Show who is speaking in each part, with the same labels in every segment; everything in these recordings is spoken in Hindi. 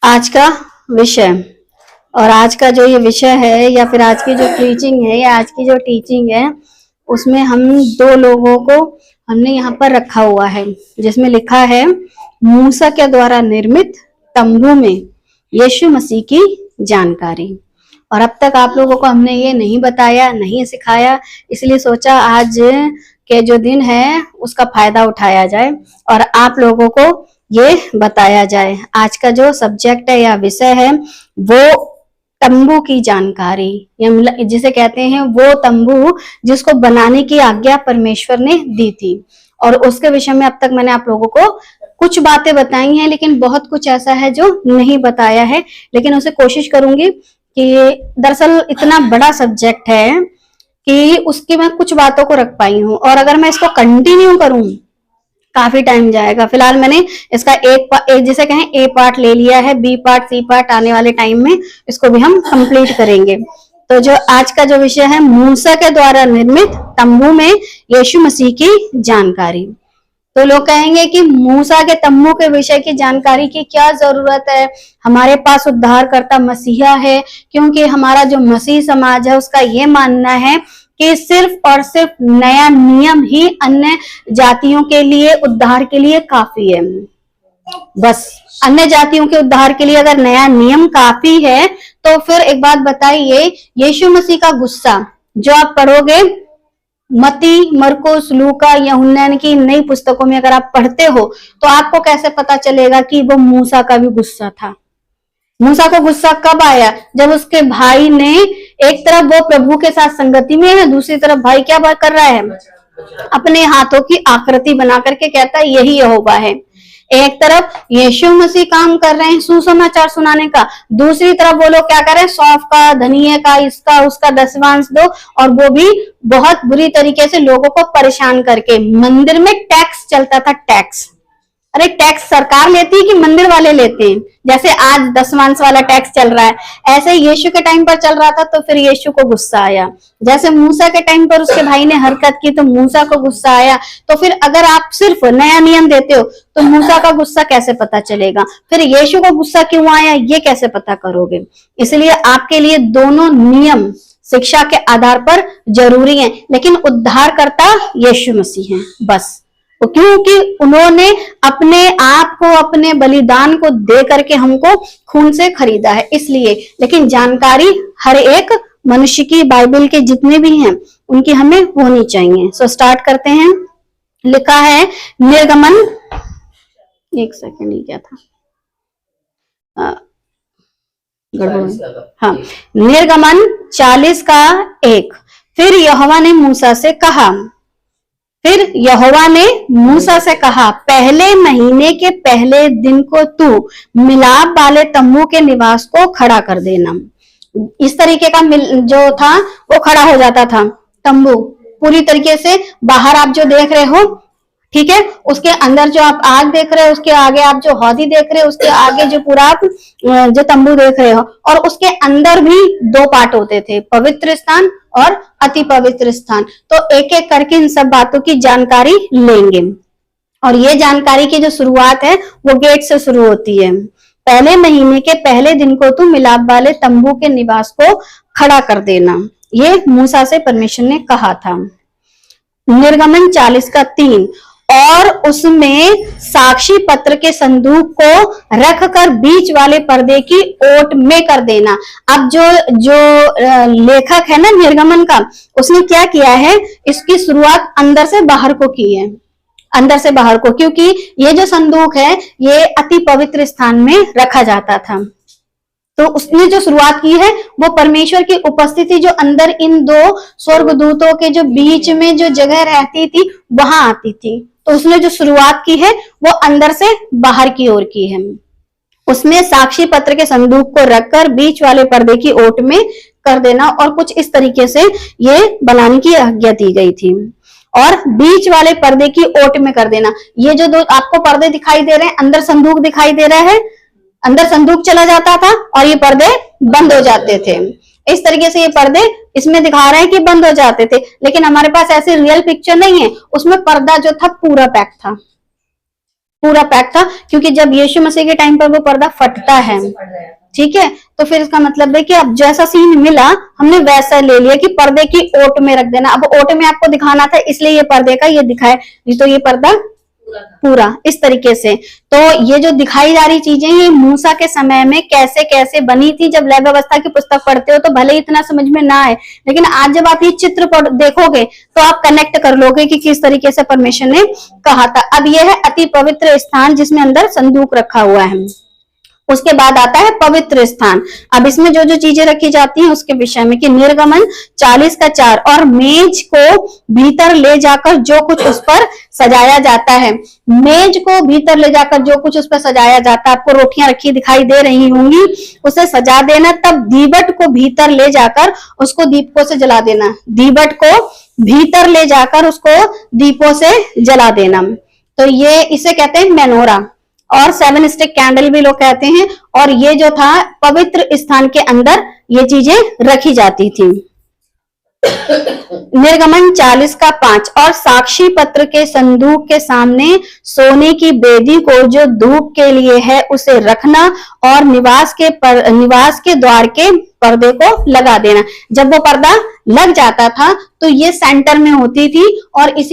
Speaker 1: आज का विषय और आज का जो ये विषय है या फिर आज की जो प्रीचिंग है या आज की जो टीचिंग है, उसमें हम दो लोगों को हमने यहाँ पर रखा हुआ है, जिसमें लिखा है मूसा के द्वारा निर्मित तंबू में यीशु मसीह की जानकारी। और अब तक आप लोगों को हमने ये नहीं बताया, नहीं सिखाया, इसलिए सोचा आज के जो दिन है उसका फायदा उठाया जाए और आप लोगों को ये बताया जाए। आज का जो सब्जेक्ट है या विषय है वो तंबू की जानकारी, या जिसे कहते हैं वो तंबू जिसको बनाने की आज्ञा परमेश्वर ने दी थी। और उसके विषय में अब तक मैंने आप लोगों को कुछ बातें बताई हैं, लेकिन बहुत कुछ ऐसा है जो नहीं बताया है, लेकिन उसे कोशिश करूंगी कि दरअसल इतना बड़ा सब्जेक्ट है कि उसकी मैं कुछ बातों को रख पाई हूँ, और अगर मैं इसको कंटिन्यू करूं काफी टाइम जाएगा। फिलहाल मैंने इसका एक जिसे कहें ए पार्ट ले लिया है, बी पार्ट सी पार्ट आने वाले टाइम में इसको भी हम कंप्लीट करेंगे। तो जो आज का जो विषय है मूसा के द्वारा निर्मित तंबू में यीशु मसीह की जानकारी। तो लोग कहेंगे कि मूसा के तंबू के विषय की जानकारी की क्या जरूरत है, हमारे पास उद्धारकर्ता मसीहा है। क्योंकि हमारा जो मसीह समाज है उसका ये मानना है कि सिर्फ और सिर्फ नया नियम ही अन्य जातियों के लिए उद्धार के लिए काफी है। बस अन्य जातियों के उद्धार के लिए अगर नया नियम काफी है तो फिर एक बात बताइए, यीशु मसीह का गुस्सा जो आप पढ़ोगे मत्ती, मरकुस, लूका, यूहन्ना की नई पुस्तकों में अगर आप पढ़ते हो तो आपको कैसे पता चलेगा कि वो मूसा का भी गुस्सा था। मूसा को गुस्सा कब आया? जब उसके भाई ने, एक तरफ वो प्रभु के साथ संगति में है, दूसरी तरफ भाई क्या बात कर रहा है, अपने हाथों की आकृति बना करके कहता है यही यहोवा है। एक तरफ यीशु मसीह काम कर रहे हैं सुसमाचार सुनाने का, दूसरी तरफ वो लोग क्या कर रहे हैं, सौंफ का, धनिये का, इसका उसका दसवांश दो, और वो भी बहुत बुरी तरीके से लोगों को परेशान करके। मंदिर में टैक्स चलता था, टैक्स। अरे टैक्स सरकार लेती है कि मंदिर वाले लेते हैं? जैसे आज दसवांश वाला टैक्स चल रहा है, ऐसे यीशु के टाइम पर चल रहा था, तो फिर यीशु को गुस्सा आया। जैसे मूसा के टाइम पर उसके भाई ने हरकत की तो मूसा को गुस्सा आया। तो फिर अगर आप सिर्फ नया नियम देते हो तो मूसा का गुस्सा कैसे पता चलेगा? फिर यीशु को गुस्सा क्यों आया ये कैसे पता करोगे? इसलिए आपके लिए दोनों नियम शिक्षा के आधार पर जरूरी है, लेकिन उद्धारकर्ता यीशु मसीह है बस। क्योंकि उन्होंने अपने आप को, अपने बलिदान को दे करके हमको खून से खरीदा है, इसलिए। लेकिन जानकारी हर एक मनुष्य की, बाइबल के जितने भी हैं उनकी हमें होनी चाहिए। सो स्टार्ट करते हैं। लिखा है निर्गमन, एक सेकंड, ये क्या था, हाँ, निर्गमन 40 का 1। फिर यहोवा ने मूसा से कहा, पहले महीने के पहले दिन को तू मिलाप वाले तंबू के निवास को खड़ा कर देना। इस तरीके का जो था वो खड़ा हो जाता था तंबू पूरी तरीके से। बाहर आप जो देख रहे हो, ठीक है, उसके अंदर जो आप आग देख रहे हो, उसके आगे आप जो हौदी देख रहे हो, उसके आगे जो पूरा आप जो तंबू देख रहे हो, और उसके अंदर भी 2 पार्ट होते थे, पवित्र स्थान और अति पवित्र स्थान। तो एक एक करके इन सब बातों की जानकारी लेंगे। और ये जानकारी की जो शुरुआत है वो गेट से शुरू होती है। पहले महीने के पहले दिन को तू मिलाप वाले तंबू के निवास को खड़ा कर देना, ये मूसा से परमेश्वर ने कहा था। निर्गमन 40 का 3। और उसमें साक्षी पत्र के संदूक को रखकर बीच वाले पर्दे की ओट में कर देना। अब जो लेखक है ना निर्गमन का, उसने क्या किया है, इसकी शुरुआत अंदर से बाहर को की है, अंदर से बाहर को, क्योंकि ये जो संदूक है ये अति पवित्र स्थान में रखा जाता था। तो उसने जो शुरुआत की है वो परमेश्वर की उपस्थिति जो अंदर इन 2 स्वर्गदूतों के जो बीच में जो जगह रहती थी वहां आती थी। तो उसने जो शुरुआत की है वो अंदर से बाहर की ओर की है। उसमें साक्षी पत्र के संदूक को रखकर बीच वाले पर्दे की ओट में कर देना, और कुछ इस तरीके से ये बनाने की आज्ञा दी गई थी। और बीच वाले पर्दे की ओट में कर देना। ये जो 2 आपको पर्दे दिखाई दे रहे हैं, अंदर संदूक दिखाई दे रहा है, अंदर संदूक चला जाता था और ये पर्दे बंद हो जाते थे। इस तरीके से ये पर्दे इसमें दिखा रहे हैं कि बंद हो जाते थे, लेकिन हमारे पास ऐसी रियल पिक्चर नहीं है। उसमें पर्दा जो था पूरा पैक था, पूरा पैक था, क्योंकि जब यीशु मसीह के टाइम पर वो पर्दा फटता है, ठीक है, तो फिर इसका मतलब है कि अब जैसा सीन मिला हमने वैसा ले लिया कि पर्दे की ओट में रख देना। अब ओट में आपको दिखाना था, इसलिए ये पर्दे का ये दिखाए, नहीं तो ये पर्दा पूरा इस तरीके से। तो ये जो दिखाई जा रही चीजें ये मूसा के समय में कैसे कैसे बनी थी। जब लय व्यवस्था की पुस्तक पढ़ते हो तो भले ही इतना समझ में ना आए, लेकिन आज जब आप ये चित्र देखोगे तो आप कनेक्ट कर लोगे कि किस तरीके से परमेश्वर ने कहा था। अब ये है अति पवित्र स्थान जिसमें अंदर संदूक रखा हुआ है। उसके बाद आता है पवित्र स्थान। अब इसमें जो जो चीजें रखी जाती हैं उसके विषय में कि निर्गमन 40:4 और मेज को भीतर ले जाकर जो कुछ उस पर सजाया जाता है। मेज को भीतर ले जाकर जो कुछ उस पर सजाया जाता है, आपको रोटियां रखी दिखाई दे रही होंगी, उसे सजा देना। तब दीवट को भीतर ले जाकर उसको दीपकों से जला देना। दीवट को भीतर ले जाकर उसको दीपों से जला देना। तो ये इसे कहते हैं मेनोरा, और 7 स्टिक कैंडल भी लोग कहते हैं। और ये जो था पवित्र स्थान के अंदर ये चीजें रखी जाती थी। निर्गमन 40:5 और साक्षी पत्र के संदूक के सामने सोने की बेदी को जो धूप के लिए है उसे रखना और निवास के द्वार के पर्दे को लगा देना। जब वो पर्दा लग जाता था तो ये सेंटर में होती थी और इस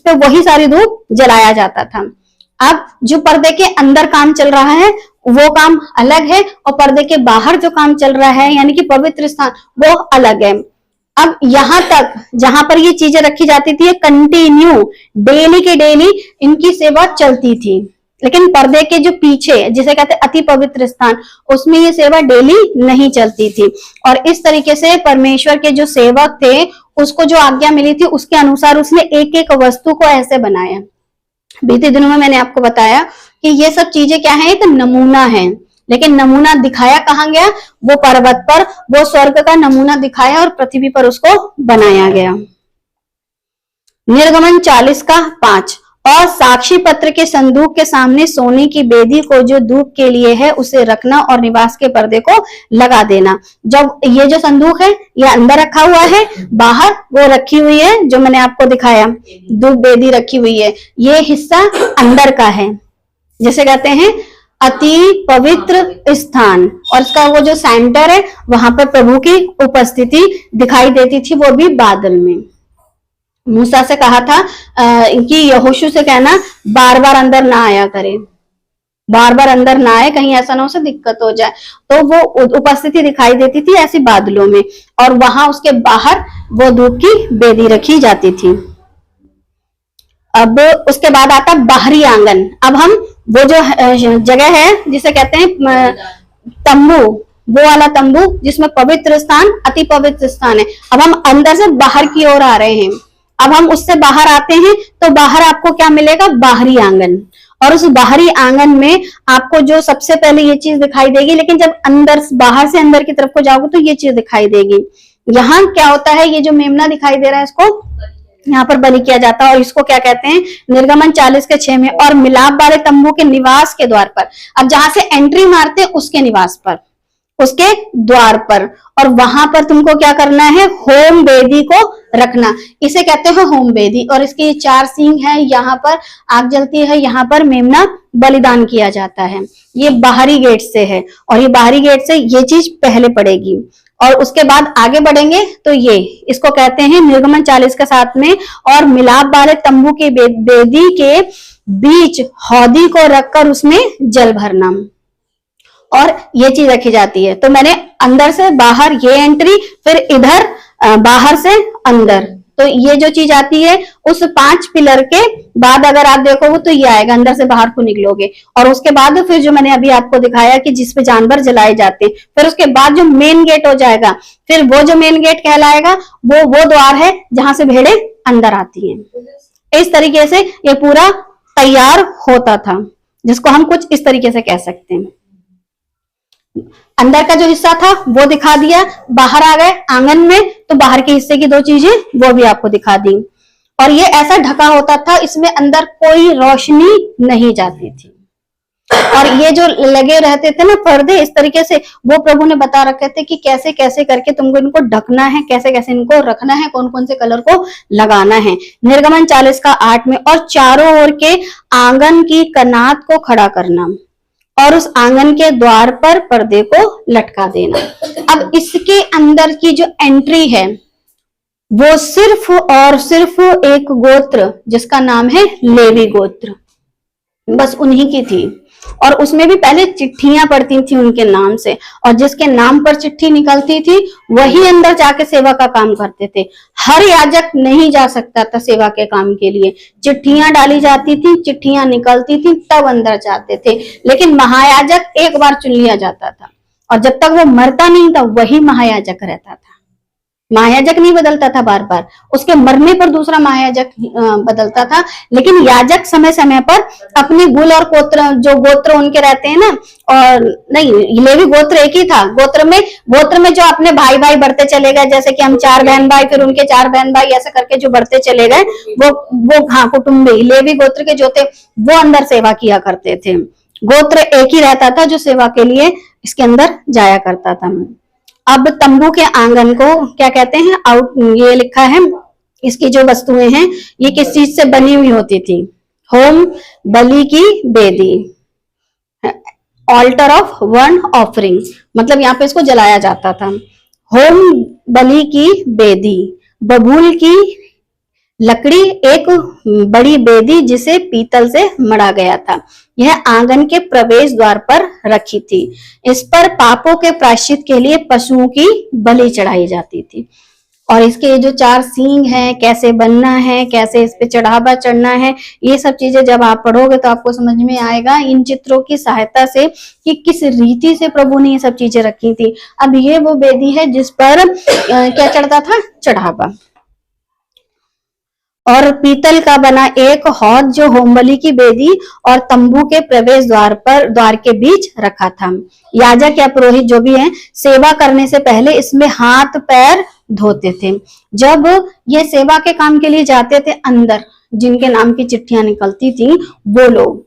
Speaker 1: पे वही सारी धूप जलाया जाता था। अब जो पर्दे के अंदर काम चल रहा है वो काम अलग है, और पर्दे के बाहर जो काम चल रहा है यानी कि पवित्र स्थान वो अलग है। अब यहाँ तक जहां पर ये चीजें रखी जाती थी कंटिन्यू डेली के डेली इनकी सेवा चलती थी। लेकिन पर्दे के जो पीछे जिसे कहते हैं अति पवित्र स्थान, उसमें ये सेवा डेली नहीं चलती थी। और इस तरीके से परमेश्वर के जो सेवक थे उसको जो आज्ञा मिली थी उसके अनुसार उसने एक एक वस्तु को ऐसे बनाया। बीते दिनों में मैंने आपको बताया कि ये सब चीजें क्या है, एक नमूना है। लेकिन नमूना दिखाया कहाँ गया, वो पर्वत पर, वो स्वर्ग का नमूना दिखाया और पृथ्वी पर उसको बनाया गया। निर्गमन 40:5 और साक्षी पत्र के संदूक के सामने सोने की बेदी को जो धूप के लिए है उसे रखना और निवास के पर्दे को लगा देना। जब ये जो संदूक है ये अंदर रखा हुआ है, बाहर वो रखी हुई है जो मैंने आपको दिखाया, धूप बेदी रखी हुई है। ये हिस्सा अंदर का है जिसे कहते हैं अति पवित्र स्थान, और इसका वो जो सेंटर है वहां पर प्रभु की उपस्थिति दिखाई देती थी, वो भी बादल में। मूसा से कहा था कि यहोशू से कहना बार बार अंदर ना आया करे, बार बार अंदर ना आए, कहीं ऐसा ना हो से दिक्कत हो जाए। तो वो उपस्थिति दिखाई देती थी ऐसी बादलों में, और वहां उसके बाहर वो धूप की बेदी रखी जाती थी। अब उसके बाद आता बाहरी आंगन। अब हम वो जो जगह है जिसे कहते हैं तंबू, वो वाला तंबू जिसमें पवित्र स्थान अति पवित्र स्थान है। अब हम अंदर से बाहर की ओर आ रहे हैं। अब हम उससे बाहर आते हैं तो बाहर आपको क्या मिलेगा, बाहरी आंगन। और उस बाहरी आंगन में आपको जो सबसे पहले ये चीज दिखाई देगी, लेकिन जब अंदर बाहर से अंदर की तरफ को जाओगे तो ये चीज दिखाई देगी। यहाँ क्या होता है, ये जो मेमना दिखाई दे रहा है इसको यहाँ पर बलि किया जाता है, और इसको क्या कहते हैं, निर्गमन 40:6 में और मिलाप वाले तंबू के निवास के द्वार पर। अब जहां से एंट्री मारते हैं उसके निवास पर, उसके द्वार पर, और वहां पर तुमको क्या करना है, होम वेदी को रखना। इसे कहते हैं होम वेदी। और इसके 4 सींग है, यहाँ पर आग जलती है, यहाँ पर मेमना बलिदान किया जाता है। ये बाहरी गेट से है, और ये बाहरी गेट से ये चीज पहले पड़ेगी। और उसके बाद आगे बढ़ेंगे तो ये इसको कहते हैं निर्गमन 40:7 में और मिलाप वाले तंबू के बेदी के बीच हौदी को रखकर उसमें जल भरना, और ये चीज रखी जाती है। तो मैंने अंदर से बाहर ये एंट्री, फिर इधर बाहर से अंदर, तो ये जो चीज आती है उस 5 पिलर के बाद अगर आप देखोगे तो ये आएगा, अंदर से बाहर को निकलोगे। और उसके बाद फिर जो मैंने अभी आपको दिखाया कि जिसपे जानवर जलाए जाते हैं, फिर उसके बाद जो मेन गेट हो जाएगा, फिर वो जो मेन गेट कहलाएगा वो द्वार है जहां से भेड़े अंदर आती हैं। इस तरीके से ये पूरा तैयार होता था, जिसको हम कुछ इस तरीके से कह सकते हैं। अंदर का जो हिस्सा था वो दिखा दिया, बाहर आ गए आंगन में तो बाहर के हिस्से की 2 चीजें वो भी आपको दिखा दी। और ये ऐसा ढका होता था, इसमें अंदर कोई रोशनी नहीं जाती थी। और ये जो लगे रहते थे ना पर्दे इस तरीके से, वो प्रभु ने बता रखे थे कि कैसे कैसे करके तुमको इनको ढकना है, कैसे कैसे इनको रखना है, कौन कौन से कलर को लगाना है। निर्गमन 40 का 8 में, और चारों ओर के आंगन की कनात को खड़ा करना और उस आंगन के द्वार पर पर्दे को लटका देना। अब इसके अंदर की जो एंट्री है वो सिर्फ और सिर्फ एक गोत्र जिसका नाम है लेवी गोत्र, बस उन्हीं की थी। और उसमें भी पहले चिट्ठियां पड़ती थी उनके नाम से, और जिसके नाम पर चिट्ठी निकलती थी वही अंदर जाके सेवा का काम करते थे। हर याजक नहीं जा सकता था सेवा के काम के लिए, चिट्ठियां डाली जाती थी, चिट्ठियां निकलती थी, तब अंदर जाते थे। लेकिन महायाजक एक बार चुन लिया जाता था, और जब तक वो मरता नहीं था वही महायाजक रहता था। महायाजक नहीं बदलता था बार बार, उसके मरने पर दूसरा महायाजक बदलता था। लेकिन याजक समय समय पर अपने कुल और गोत्र उनके रहते हैं ना, और नहीं, लेवी गोत्र एक ही था। गोत्र में जो अपने भाई भाई बढ़ते चले गए, जैसे कि हम 4 बहन भाई, फिर उनके 4 बहन भाई, ऐसा करके जो बढ़ते चले गए, वो हाँ कुटुंबी लेवी गोत्र के जो थे वो अंदर सेवा किया करते थे। गोत्र एक ही रहता था जो सेवा के लिए इसके अंदर जाया करता था। अब तंबू के आंगन को क्या कहते हैं, ये लिखा है, इसकी जो वस्तुएं हैं ये किस चीज से बनी हुई होती थी? होम बलि की Bedi, alter of one offering, मतलब यहाँ पे इसको जलाया जाता था। होम बलि की बेदी, बबूल की लकड़ी, एक बड़ी बेदी जिसे पीतल से मढ़ा गया था, यह आंगन के प्रवेश द्वार पर रखी थी। इस पर पापों के प्रायश्चित के लिए पशुओं की बलि चढ़ाई जाती थी। और इसके जो 4 सींग हैं, कैसे बनना है, कैसे इस पे चढ़ावा चढ़ना है, ये सब चीजें जब आप पढ़ोगे तो आपको समझ में आएगा इन चित्रों की सहायता से कि किस रीति से प्रभु ने ये सब चीजें रखी थी। अब ये वो बेदी है जिस पर क्या चढ़ता था? चढ़ावा। और पीतल का बना एक हौद जो होमबलि की बेदी और तंबू के प्रवेश द्वार के बीच रखा था। याजक या पुरोहित जो भी है, सेवा करने से पहले इसमें हाथ पैर धोते थे। जब ये सेवा के काम के लिए जाते थे अंदर, जिनके नाम की चिट्ठियां निकलती थी वो लोग,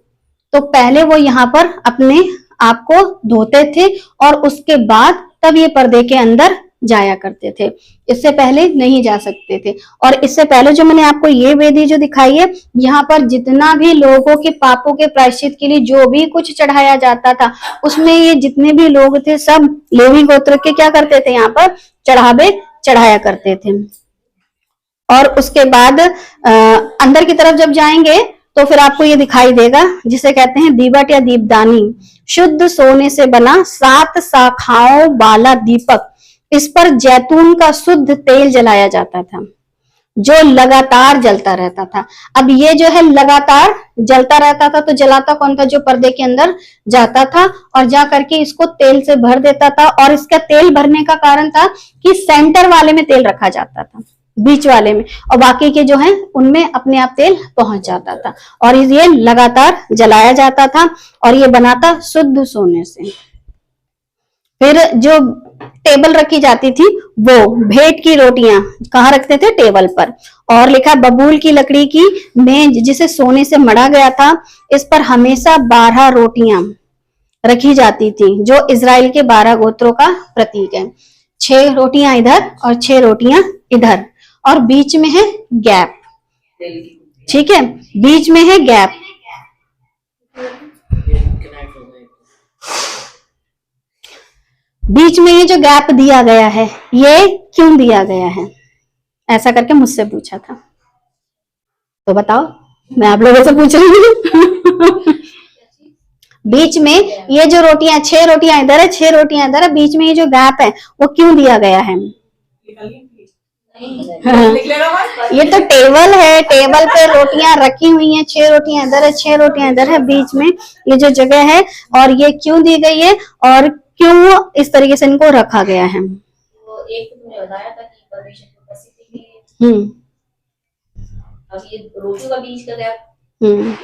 Speaker 1: तो पहले वो यहाँ पर अपने आप को धोते थे और उसके बाद तब ये पर्दे के अंदर जाया करते थे। इससे पहले नहीं जा सकते थे। और इससे पहले जो मैंने आपको ये वेदी जो दिखाई है, यहाँ पर जितना भी लोगों के पापों के प्रायश्चित के लिए जो भी कुछ चढ़ाया जाता था, उसमें ये जितने भी लोग थे सब लेवी गोत्र के क्या करते थे? यहाँ पर चढ़ावे चढ़ाया करते थे। और उसके बाद अंदर की तरफ जब जाएंगे तो फिर आपको ये दिखाई देगा जिसे कहते हैं दीवट या दीपदानी, शुद्ध सोने से बना 7 शाखाओं वाला दीपक। इस पर जैतून का शुद्ध तेल जलाया जाता था जो लगातार जलता रहता था। अब ये जो है लगातार जलता रहता था, तो जलाता कौन था? जो पर्दे के अंदर जाता था और जा करके इसको तेल से भर देता था। और इसका तेल भरने का कारण था कि सेंटर वाले में तेल रखा जाता था, बीच वाले में, और बाकी के जो है उनमें अपने आप तेल पहुंच जाता था। और ये लगातार जलाया जाता था और ये बना था शुद्ध सोने से। फिर जो टेबल रखी जाती थी वो भेंट की रोटियां कहाँ रखते थे? टेबल पर। और लिखा बबूल की लकड़ी की मेज जिसे सोने से मढ़ा गया था, इस पर हमेशा 12 रोटियां रखी जाती थी जो इजराइल के 12 गोत्रों का प्रतीक है। 6 रोटियां इधर और 6 रोटियां इधर, और बीच में है गैप। ठीक है, बीच में है गैप। बीच में ये जो गैप दिया गया है, ये क्यों दिया गया है? ऐसा करके मुझसे पूछा था, तो बताओ, मैं आप लोगों से पूछ रही हूँ। बीच में ये जो रोटियां, 6 रोटियां इधर है, 6 रोटियां इधर है, बीच में ये जो गैप है वो क्यों दिया गया है? ये तो टेबल है, टेबल पे रोटियां रखी हुई हैं, 6 रोटियां इधर है, 6 रोटियां इधर है, बीच में ये जो जगह है, और ये क्यों दी गई है और क्यों इस तरीके से इनको रखा गया है?
Speaker 2: तो एक तुमने बताया था कि परमेश्वर की उपस्थिति के लिए। अब ये रोटियों का बीच का गैप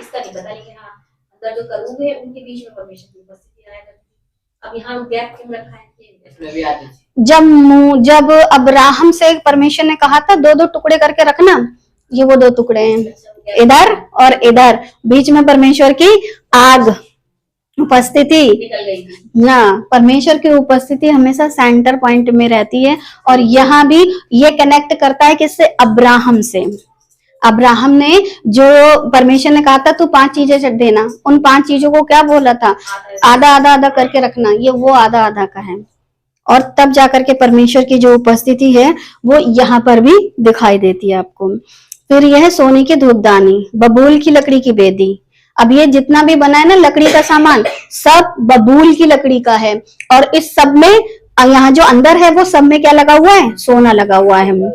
Speaker 2: इसका नहीं पता, लेकिन हाँ अंदर जो करूब है उनके बीच में परमेश्वर की उपस्थिति आया करती है। अब यहाँ गैप क्यों रखा है? जब अब्राहम से परमेश्वर ने कहा था 2-2 टुकड़े करके रखना, ये वो 2 टुकड़े हैं, इधर और इधर, बीच में परमेश्वर की आग
Speaker 1: उपस्थिति
Speaker 2: निकल गई थी।
Speaker 1: ना, परमेश्वर की उपस्थिति हमेशा सेंटर पॉइंट में रहती है। और यहाँ भी ये कनेक्ट करता है किससे? अब्राहम से। अब्राहम ने जो परमेश्वर ने कहा था तू 5 चीजें देना, उन 5 चीजों को क्या बोला था? आधा आधा आधा करके रखना, ये वो आधा आधा का है। और तब जाकर के परमेश्वर की जो उपस्थिति है वो यहाँ पर भी दिखाई देती है आपको। फिर यह सोने की धूपदानी, बबूल की लकड़ी की बेदी। अब ये जितना भी बना है ना लकड़ी का सामान, सब बबूल की लकड़ी का है। और इस सब में यहाँ जो अंदर है वो सब में क्या लगा हुआ है? सोना लगा हुआ है,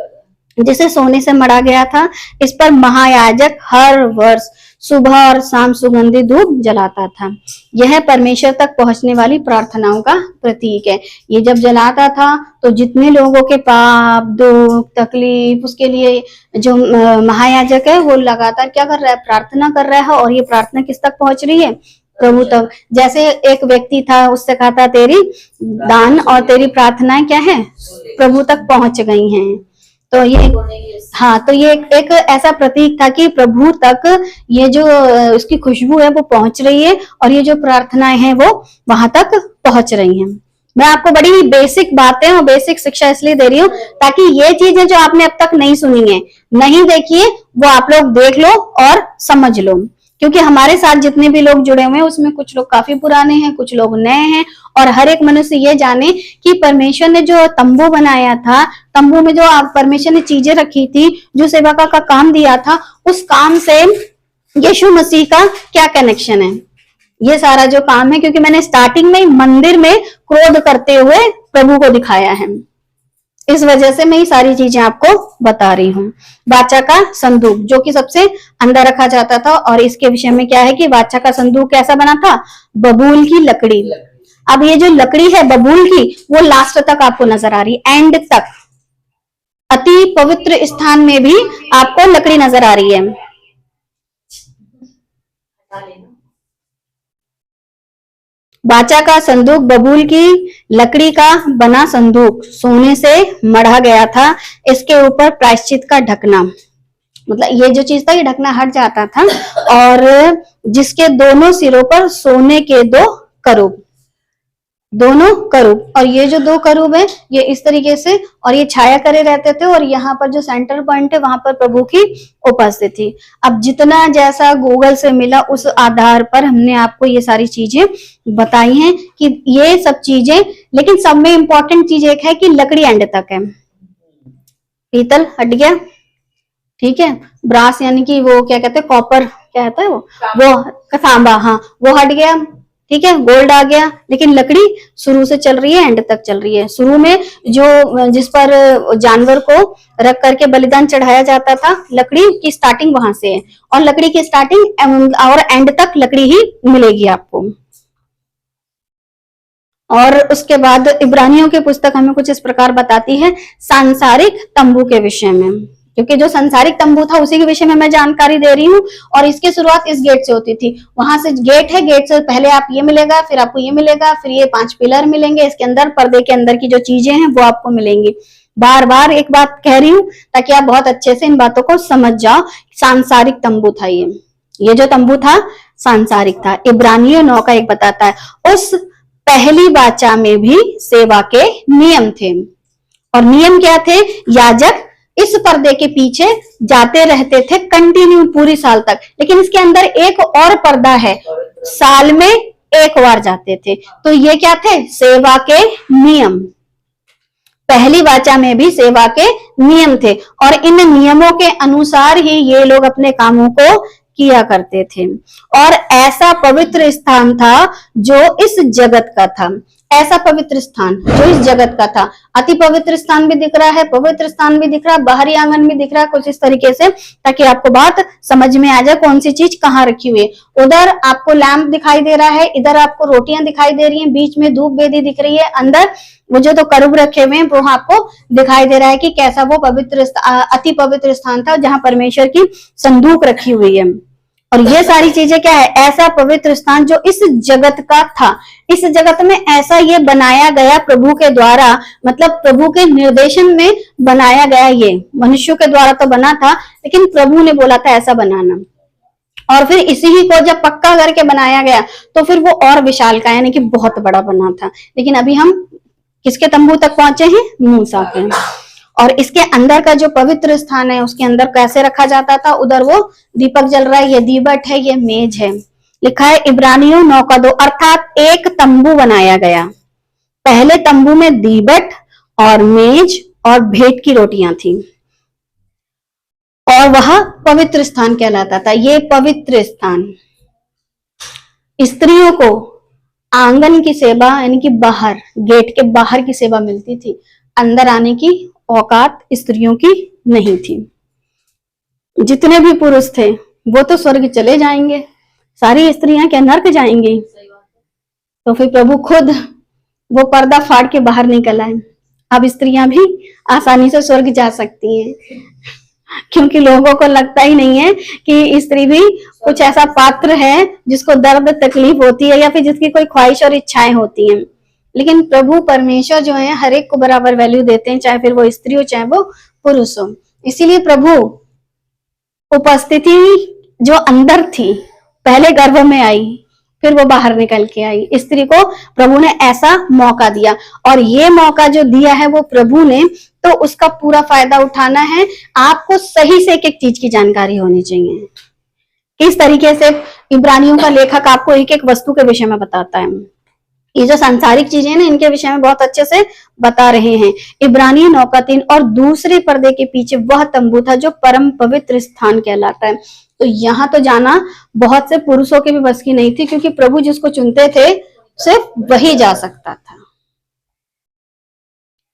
Speaker 1: जिसे सोने से मढ़ा गया था। इस पर महायाजक हर वर्ष सुबह और शाम सुगंधित धूप जलाता था। यह परमेश्वर तक पहुंचने वाली प्रार्थनाओं का प्रतीक है। ये जब जलाता था तो जितने लोगों के पाप, दुख, तकलीफ, उसके लिए जो महायाजक है वो लगातार क्या कर रहा है? प्रार्थना कर रहा है। और ये प्रार्थना किस तक पहुंच रही है? प्रभु तक। जैसे एक व्यक्ति था, उससे कहा था तेरी दान और तेरी प्रार्थनाएं क्या है? प्रभु तक पहुंच गई हैं। तो ये हाँ, तो ये एक ऐसा प्रतीक था कि प्रभु तक ये जो उसकी खुशबू है वो पहुंच रही है और ये जो प्रार्थनाएं हैं वो वहां तक पहुंच रही हैं। मैं आपको बड़ी बेसिक बातें और बेसिक शिक्षा इसलिए दे रही हूँ ताकि ये चीजें जो आपने अब तक नहीं सुनी है, नहीं देखी है, वो आप लोग देख लो और समझ लो। क्योंकि हमारे साथ जितने भी लोग जुड़े हुए हैं उसमें कुछ लोग काफी पुराने हैं, कुछ लोग नए हैं। और हर एक मनुष्य ये जाने कि परमेश्वर ने जो तंबू बनाया था, तंबू में जो परमेश्वर ने चीजें रखी थी, जो सेवा का काम दिया था, उस काम से यीशु मसीह का क्या कनेक्शन है, ये सारा जो काम है। क्योंकि मैंने स्टार्टिंग में मंदिर में क्रोध करते हुए प्रभु को दिखाया है, इस वजह से मैं ये सारी चीजें आपको बता रही हूँ। वाचा का संदूक जो कि सबसे अंदर रखा जाता था, और इसके विषय में क्या है कि वाचा का संदूक कैसा बना था? बबूल की लकड़ी। अब ये जो लकड़ी है बबूल की, वो लास्ट तक आपको नजर आ रही, एंड तक। अति पवित्र स्थान में भी आपको लकड़ी नजर आ रही है। वाचा का संदूक बबूल की लकड़ी का बना संदूक, सोने से मढ़ा गया था। इसके ऊपर प्रायश्चित का ढकना, मतलब ये जो चीज था ये ढकना हट जाता था, और जिसके दोनों सिरों पर सोने के 2 करूब, दोनों करूब। और ये जो 2 करूब है ये इस तरीके से, और ये छाया करे रहते थे, और यहाँ पर जो सेंटर पॉइंट है वहां पर प्रभु की उपस्थिति थी। अब जितना जैसा गूगल से मिला उस आधार पर हमने आपको ये सारी चीजें बताई हैं कि ये सब चीजें, लेकिन सब में इंपॉर्टेंट चीज एक है कि लकड़ी एंड तक है। पीतल हट गया, ठीक है। ब्रास यानी कि वो क्या कहते हैं, कॉपर क्या कहता है वो तांबा, हाँ वो हट गया, ठीक है। गोल्ड आ गया, लेकिन लकड़ी शुरू से चल रही है, एंड तक चल रही है। शुरू में जो जिस पर जानवर को रख करके बलिदान चढ़ाया जाता था, लकड़ी की स्टार्टिंग वहां से है, और लकड़ी की स्टार्टिंग और एंड तक लकड़ी ही मिलेगी आपको। और उसके बाद इब्रानियों की पुस्तक हमें कुछ इस प्रकार बताती है सांसारिक तंबू के विषय में, क्योंकि जो संसारिक तंबू था उसी के विषय में मैं जानकारी दे रही हूँ। और इसकी शुरुआत इस गेट से होती थी, वहां से गेट है, गेट से पहले आप ये मिलेगा, फिर आपको ये मिलेगा, फिर ये 5 पिलर मिलेंगे, इसके अंदर पर्दे के अंदर की जो चीजें हैं वो आपको मिलेंगी। बार बार एक बात कह रही हूँ ताकि आप बहुत अच्छे से इन बातों को समझ जाओ। सांसारिक तंबू था ये जो तंबू था सांसारिक था। इब्रानियों 9 का 1 बताता है, उस पहली वाचा में भी सेवा के नियम थे। और नियम क्या थे? याजक इस पर्दे के पीछे जाते रहते थे कंटिन्यू पूरी साल तक, लेकिन इसके अंदर एक और पर्दा है, साल में 1 बार जाते थे। तो ये क्या थे? सेवा के नियम। पहली वाचा में भी सेवा के नियम थे, और इन नियमों के अनुसार ही ये लोग अपने कामों को किया करते थे। और ऐसा पवित्र स्थान था जो इस जगत का था, ऐसा पवित्र स्थान जो इस जगत का था। अति पवित्र स्थान भी दिख रहा है, पवित्र स्थान भी दिख रहा है, बाहरी आंगन भी दिख रहा है, कुछ इस तरीके से, ताकि आपको बात समझ में आ जाए कौन सी चीज कहाँ रखी हुई है। उधर आपको लैंप दिखाई दे रहा है, इधर आपको रोटियां दिखाई दे रही हैं, बीच में धूप वेदी दिख रही है, अंदर वो जो 2 करूब रखे हुए हैं वो आपको दिखाई दे रहा है कि कैसा वो पवित्र अति पवित्र स्थान था जहां परमेश्वर की संदूक रखी हुई है। और ये सारी चीजें क्या है? ऐसा पवित्र स्थान जो इस जगत का था। इस जगत में ऐसा ये बनाया गया प्रभु के द्वारा, मतलब प्रभु के निर्देशन में बनाया गया। ये मनुष्यों के द्वारा तो बना था, लेकिन प्रभु ने बोला था ऐसा बनाना। और फिर इसी ही को जब पक्का करके बनाया गया तो फिर वो और विशालकाय यानी कि बहुत बड़ा बना था। लेकिन अभी हम किसके तंबू तक पहुंचे हैं? मूसा के। और इसके अंदर का जो पवित्र स्थान है उसके अंदर कैसे रखा जाता था? उधर वो दीपक जल रहा है, ये दीबट है, ये मेज है। लिखा है इब्रानियों 9:2, अर्थात एक तंबू बनाया गया। पहले तंबू में दीबट और मेज और भेंट की रोटियां थी और वह पवित्र स्थान कहलाता था। ये पवित्र स्थान स्त्रियों को आंगन की सेवा यानी कि बाहर, गेट के बाहर की सेवा मिलती थी। अंदर आने की औकात स्त्रियों की नहीं थी। जितने भी पुरुष थे वो तो स्वर्ग चले जाएंगे, सारी स्त्रियां क्या नर्क जाएंगी? तो फिर प्रभु खुद वो पर्दा फाड़ के बाहर निकल आए। अब स्त्रियां भी आसानी से स्वर्ग जा सकती हैं, क्योंकि लोगों को लगता ही नहीं है कि स्त्री भी कुछ ऐसा पात्र है जिसको दर्द तकलीफ होती है या फिर जिसकी कोई ख्वाहिश और इच्छाएं होती हैं। लेकिन प्रभु परमेश्वर जो है हर एक को बराबर वैल्यू देते हैं, चाहे फिर वो स्त्री हो चाहे वो पुरुष हो। इसीलिए प्रभु उपस्थिति जो अंदर थी, पहले गर्भ में आई फिर वो बाहर निकल के आई। स्त्री को प्रभु ने ऐसा मौका दिया और ये मौका जो दिया है वो प्रभु ने, तो उसका पूरा फायदा उठाना है। आपको सही से एक एक चीज की जानकारी होनी चाहिए। किस तरीके से इब्रानियों का लेखक आपको एक एक वस्तु के विषय में बताता है। ये जो सांसारिक चीजें ना, इनके विषय में बहुत अच्छे से बता रहे हैं। इब्रानी 9:3, और दूसरे पर्दे के पीछे वह तंबू था जो परम पवित्र स्थान कहलाता है। तो यहाँ तो जाना बहुत से पुरुषों के भी बस की नहीं थी, क्योंकि प्रभु जिसको चुनते थे सिर्फ वही जा सकता था।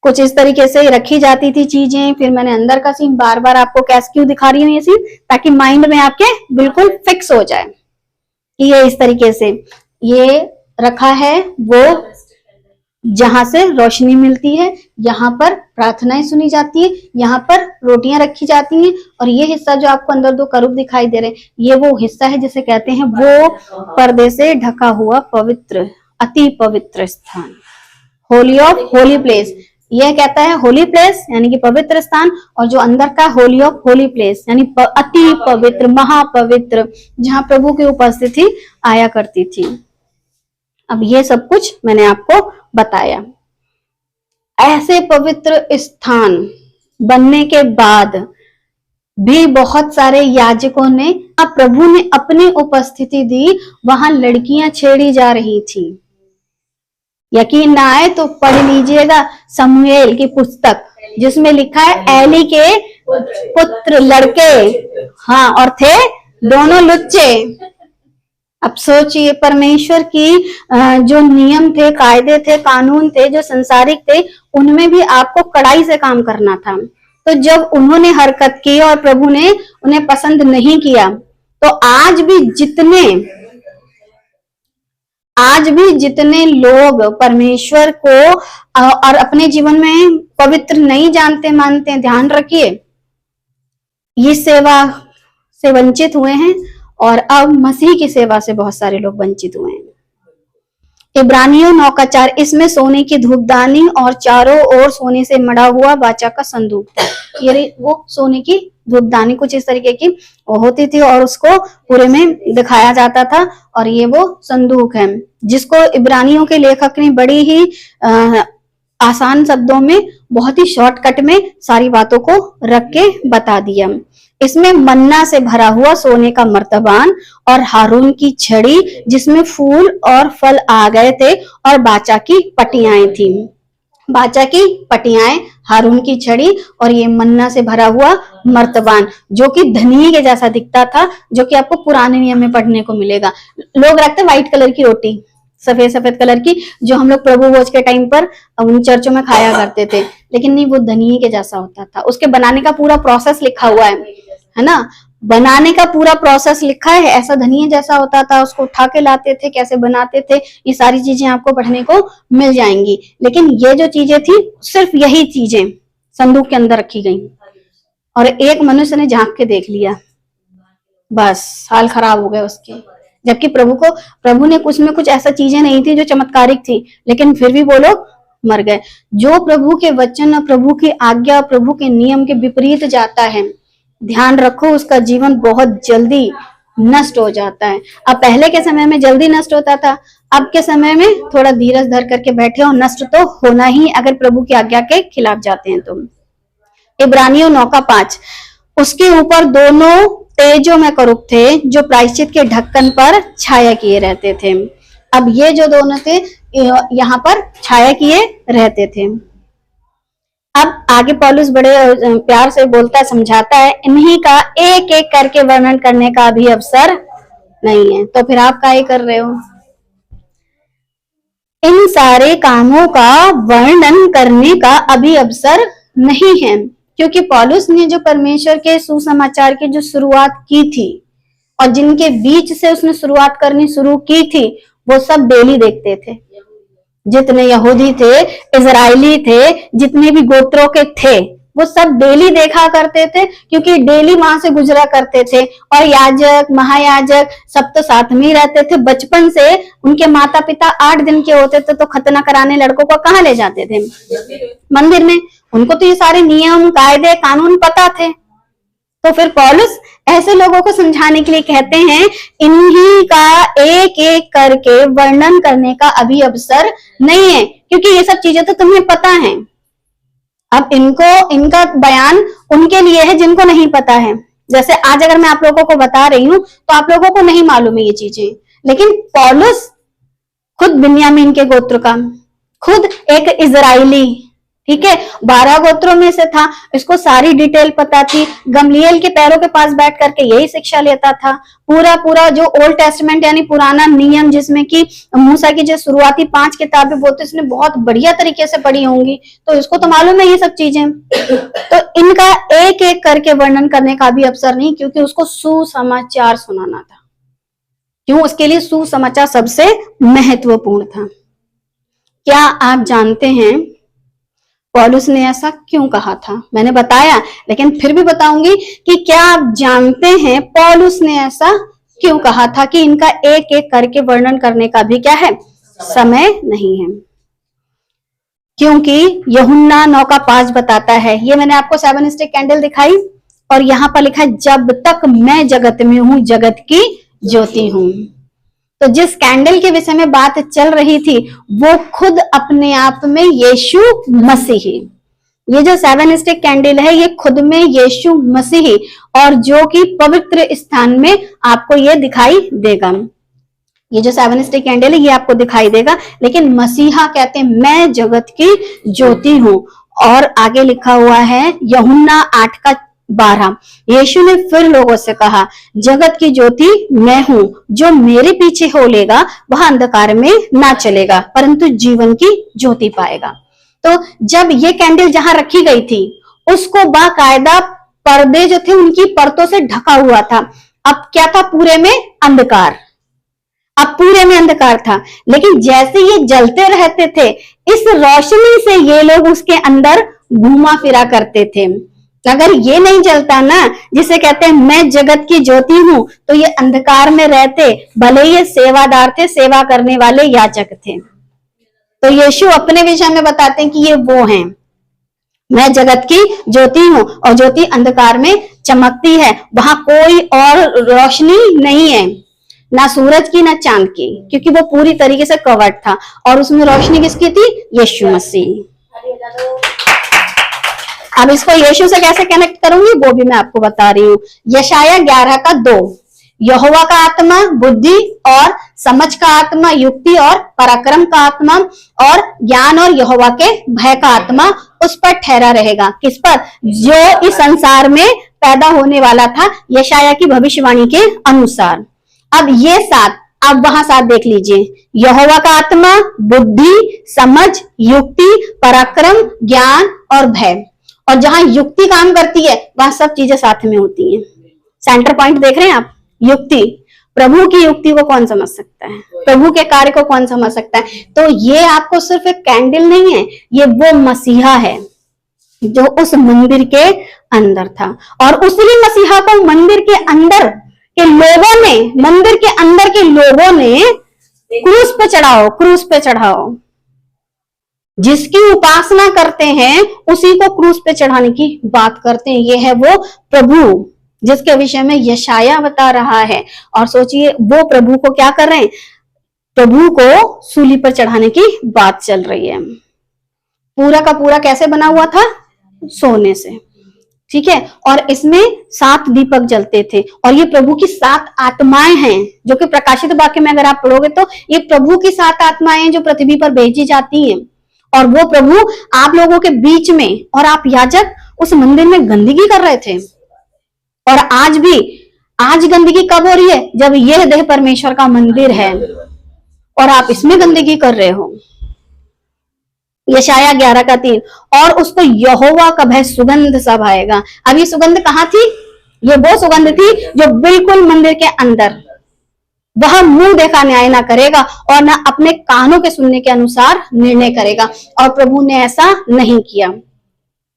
Speaker 1: कुछ इस तरीके से रखी जाती थी चीजें। फिर मैंने अंदर का सीन बार बार आपको कैसे क्यों दिखा रही हूँ ये सीन, ताकि माइंड में आपके बिल्कुल फिक्स हो जाए कि ये इस तरीके से ये रखा है, वो जहां से रोशनी मिलती है, यहाँ पर प्रार्थनाएं सुनी जाती है, यहाँ पर रोटियां रखी जाती हैं, और ये हिस्सा जो आपको अंदर दो करूब दिखाई दे रहे हैं, ये वो हिस्सा है जिसे कहते हैं वो पर्दे से ढका हुआ पवित्र, अति पवित्र स्थान, होली ऑफ होली प्लेस। यह कहता है होली प्लेस यानी कि पवित्र स्थान, और जो अंदर का होली ऑफ होली प्लेस यानी अति पवित्र, महापवित्र, जहां प्रभु की उपस्थिति आया करती थी। अब ये सब कुछ मैंने आपको बताया। ऐसे पवित्र स्थान बनने के बाद भी बहुत सारे याजकों ने, अब प्रभु ने अपनी उपस्थिति दी, वहां लड़कियां छेड़ी जा रही थी। यकीन ना आए तो पढ़ लीजिएगा शमूएल की पुस्तक, जिसमें लिखा है एली के पुत्र लड़के, हाँ, और थे दोनों लुच्चे। अब सोचिए, परमेश्वर की जो नियम थे, कायदे थे, कानून थे, जो संसारिक थे, उनमें भी आपको कड़ाई से काम करना था। तो जब उन्होंने हरकत की और प्रभु ने उन्हें पसंद नहीं किया, तो आज भी जितने लोग परमेश्वर को और अपने जीवन में पवित्र नहीं जानते मानते, ध्यान रखिए, ये सेवा से वंचित हुए हैं, और अब मसीह की सेवा से बहुत सारे लोग वंचित हुए हैं। इब्रानियों 9:4, इसमें सोने की धूपदानी और चारों ओर सोने से मढ़ा हुआ वाचा का संदूक था। ये वो सोने की धूपदानी कुछ इस तरीके की होती थी और उसको पूरे में दिखाया जाता था, और ये वो संदूक है जिसको इब्रानियों के लेखक ने बड़ी ही आसान शब्दों में, बहुत ही शॉर्टकट में सारी बातों को रख के बता दिया। इसमें मन्ना से भरा हुआ सोने का मर्तबान और हारून की छड़ी जिसमें फूल और फल आ गए थे, और बाचा की पटियाएं थी। बाचा की पटियाएं, हारून की छड़ी और ये मन्ना से भरा हुआ मर्तबान, जो कि धनिये के जैसा दिखता था, जो कि आपको पुराने नियम में पढ़ने को मिलेगा। लोग रखते व्हाइट कलर की रोटी, सफेद सफेद कलर की, जो हम लोग प्रभु भोज के टाइम पर उन चर्चों में खाया करते थे, लेकिन नहीं, वो धनिये के जैसा होता था। उसके बनाने का पूरा प्रोसेस लिखा हुआ है ना, बनाने का पूरा प्रोसेस लिखा है। ऐसा धनिया जैसा होता था, उसको उठा के लाते थे, कैसे बनाते थे, ये सारी चीजें आपको पढ़ने को मिल जाएंगी। लेकिन ये जो चीजें थी, सिर्फ यही चीजें संदूक के अंदर रखी गई, और एक मनुष्य ने झांक के देख लिया, बस हाल खराब हो गए उसके। जबकि प्रभु ने कुछ में कुछ ऐसा चीजें नहीं थी जो चमत्कारिक थी, लेकिन फिर भी वो लोग मर गए। जो प्रभु के वचन, प्रभु की आज्ञा, प्रभु के नियम के विपरीत जाता है, ध्यान रखो, उसका जीवन बहुत जल्दी नष्ट हो जाता है। अब पहले के समय में जल्दी नष्ट होता था, अब के समय में थोड़ा धीरज धर करके बैठे हो, नष्ट तो होना ही अगर प्रभु की आज्ञा के खिलाफ जाते हैं तो। इब्रानियों 9:5, उसके ऊपर दोनों तेजों में करूब थे जो प्रायश्चित के ढक्कन पर छाया किए रहते थे। अब ये जो दोनों थे यहाँ पर छाया किए रहते थे। अब आगे पौलुस बड़े प्यार से बोलता है, समझाता है, इन्हीं का एक एक करके वर्णन करने का भी अवसर नहीं है। तो फिर आप काहे कर रहे हो? इन सारे कामों का वर्णन करने का अभी अवसर नहीं है, क्योंकि पौलुस ने जो परमेश्वर के सुसमाचार की जो शुरुआत की थी और जिनके बीच से उसने शुरुआत करनी शुरू की थी, वो सब डेली देखते थे। जितने यहूदी थे, इजराइली थे, जितने भी गोत्रों के थे, वो सब डेली देखा करते थे, क्योंकि डेली वहां से गुजरा करते थे। और याजक, महायाजक सब तो साथ में ही रहते थे। बचपन से उनके माता पिता 8 दिन के होते थे तो खतना कराने लड़कों को कहाँ ले जाते थे? मंदिर में। उनको तो ये सारे नियम, कायदे, कानून पता थे। तो फिर पौलुस ऐसे लोगों को समझाने के लिए कहते हैं, इन्हीं का एक एक करके वर्णन करने का अभी अवसर नहीं है, क्योंकि ये सब चीजें तो तुम्हें पता है। अब इनका बयान उनके लिए है जिनको नहीं पता है। जैसे आज अगर मैं आप लोगों को बता रही हूं तो आप लोगों को नहीं मालूम है ये चीजें, लेकिन पौलुस खुद बिन्यामीन के गोत्र का, खुद एक इजराइली, ठीक है, 12 गोत्रों में से था, इसको सारी डिटेल पता थी। गमलीएल के पैरों के पास बैठ करके यही शिक्षा लेता था। पूरा जो ओल्ड टेस्टमेंट यानी पुराना नियम, जिसमें कि मूसा की जो शुरुआती 5 किताबें वो तो इसने बहुत बढ़िया तरीके से पढ़ी होंगी, तो इसको तो मालूम है ये सब चीजें। तो इनका एक एक करके वर्णन करने का भी अवसर नहीं, क्योंकि उसको सुसमाचार सुनाना था। क्यों? उसके लिए सुसमाचार सबसे महत्वपूर्ण था। क्या आप जानते हैं पौलुस ने ऐसा क्यों कहा था? मैंने बताया, लेकिन फिर भी बताऊंगी कि क्या आप जानते हैं पौलुस ने ऐसा क्यों कहा था कि इनका एक एक करके वर्णन करने का भी क्या है? समय नहीं है। क्योंकि यूहन्ना 9:5 बताता है, ये मैंने आपको 7 स्टिक कैंडल दिखाई और यहाँ पर लिखा है, जब तक मैं जगत में हूं जगत की ज्योति हूं। तो जिस कैंडल के विषय में बात चल रही थी वो खुद अपने आप में यीशु मसीह, ये जो 7 स्टिक कैंडल है ये खुद में यीशु मसीह, और जो कि पवित्र स्थान में आपको ये दिखाई देगा। ये जो 7 स्टिक कैंडल है ये आपको दिखाई देगा, लेकिन मसीहा कहते हैं मैं जगत की ज्योति हूं। और आगे लिखा हुआ है यूहन्ना 8:12, यीशु ने फिर लोगों से कहा, जगत की ज्योति मैं हूं, जो मेरे पीछे हो लेगा वह अंधकार में ना चलेगा परंतु जीवन की ज्योति पाएगा। तो जब ये कैंडल जहां रखी गई थी उसको बाकायदा पर्दे जो थे उनकी परतों से ढका हुआ था। अब क्या था? पूरे में अंधकार। अब पूरे में अंधकार था, लेकिन जैसे ये जलते रहते थे इस रोशनी से ये लोग उसके अंदर घूमा फिरा करते थे। अगर ये नहीं जलता ना, जिसे कहते हैं मैं जगत की ज्योति हूं, तो ये अंधकार में रहते, भले ये सेवादार थे, सेवा करने वाले याजक थे। तो यीशु अपने विषय में बताते हैं कि ये वो हैं, मैं जगत की ज्योति हूं और ज्योति अंधकार में चमकती है। वहां कोई और रोशनी नहीं है, ना सूरज की ना चांद की, क्योंकि वो पूरी तरीके से कवर्ड था। और उसमें रोशनी किसकी थी? यीशु मसीह। अब इसको यीशु से कैसे कनेक्ट करूंगी वो भी मैं आपको बता रही हूँ। यशाया 11:2, यहोवा का आत्मा बुद्धि और समझ का आत्मा, युक्ति और पराक्रम का आत्मा और ज्ञान और यहोवा के भय का आत्मा उस पर ठहरा रहेगा। किस पर? जो इस संसार में पैदा होने वाला था यशाया की भविष्यवाणी के अनुसार। अब ये 7, अब वहां 7 देख लीजिए, यहोवा का आत्मा, बुद्धि, समझ, युक्ति, पराक्रम, ज्ञान और भय। और जहां युक्ति काम करती है वहां सब चीजें साथ में होती हैं। सेंटर पॉइंट देख रहे हैं आप? युक्ति। प्रभु की युक्ति को कौन समझ सकता है? प्रभु के कार्य को कौन समझ सकता है? तो ये आपको सिर्फ एक कैंडल नहीं है, ये वो मसीहा है जो उस मंदिर के अंदर था। और उसी मसीहा को मंदिर के अंदर के लोगों ने, मंदिर के अंदर के लोगों ने क्रूस पे चढ़ाओ, क्रूस पे चढ़ाओ। जिसकी उपासना करते हैं उसी को क्रूस पे चढ़ाने की बात करते हैं। ये है वो प्रभु जिसके विषय में यशाया बता रहा है। और सोचिए वो प्रभु को क्या कर रहे हैं, प्रभु को सूली पर चढ़ाने की बात चल रही है। पूरा का पूरा कैसे बना हुआ था, सोने से, ठीक है। और इसमें 7 दीपक जलते थे और ये प्रभु की 7 आत्माएं हैं, जो कि प्रकाशित वाक्य में अगर आप पढ़ोगे तो ये प्रभु की 7 आत्माएं हैं जो पृथ्वी पर भेजी जाती हैं। और वो प्रभु आप लोगों के बीच में, और आप याजक उस मंदिर में गंदगी कर रहे थे। और आज भी, आज गंदगी कब हो रही है, जब यह देह परमेश्वर का मंदिर है और आप इसमें गंदगी कर रहे हो। यशाया 11:3, और उसको यहोवा का भय सुगंध सब आएगा। अब ये सुगंध कहाँ थी, ये वो सुगंध थी जो बिल्कुल मंदिर के अंदर, वह मुंह देखा न्याय ना करेगा और ना अपने कानों के सुनने के अनुसार निर्णय करेगा। और प्रभु ने ऐसा नहीं किया।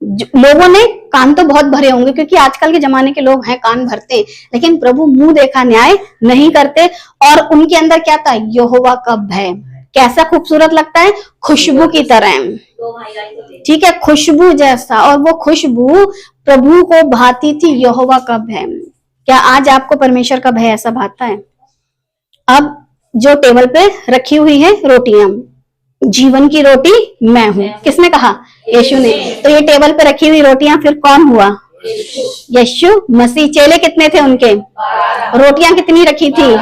Speaker 1: लोगों ने कान तो बहुत भरे होंगे, क्योंकि आजकल के जमाने के लोग हैं कान भरते हैं, लेकिन प्रभु मुंह देखा न्याय नहीं करते। और उनके अंदर क्या था, यहोवा का भय। कैसा खूबसूरत लगता है, खुशबू की तरह, ठीक है, खुशबू जैसा। और वो खुशबू प्रभु को भाती थी, यहोवा का भय। क्या आज आपको परमेश्वर का भय ऐसा भाता है? अब जो टेबल पे रखी हुई है रोटियां, जीवन की रोटी मैं हूं, किसने कहा, यीशु ने। तो ये टेबल पे रखी हुई रोटियां फिर कौन हुआ, यीशु मसीह। चेले कितने थे उनके, रोटियां कितनी रखी थी,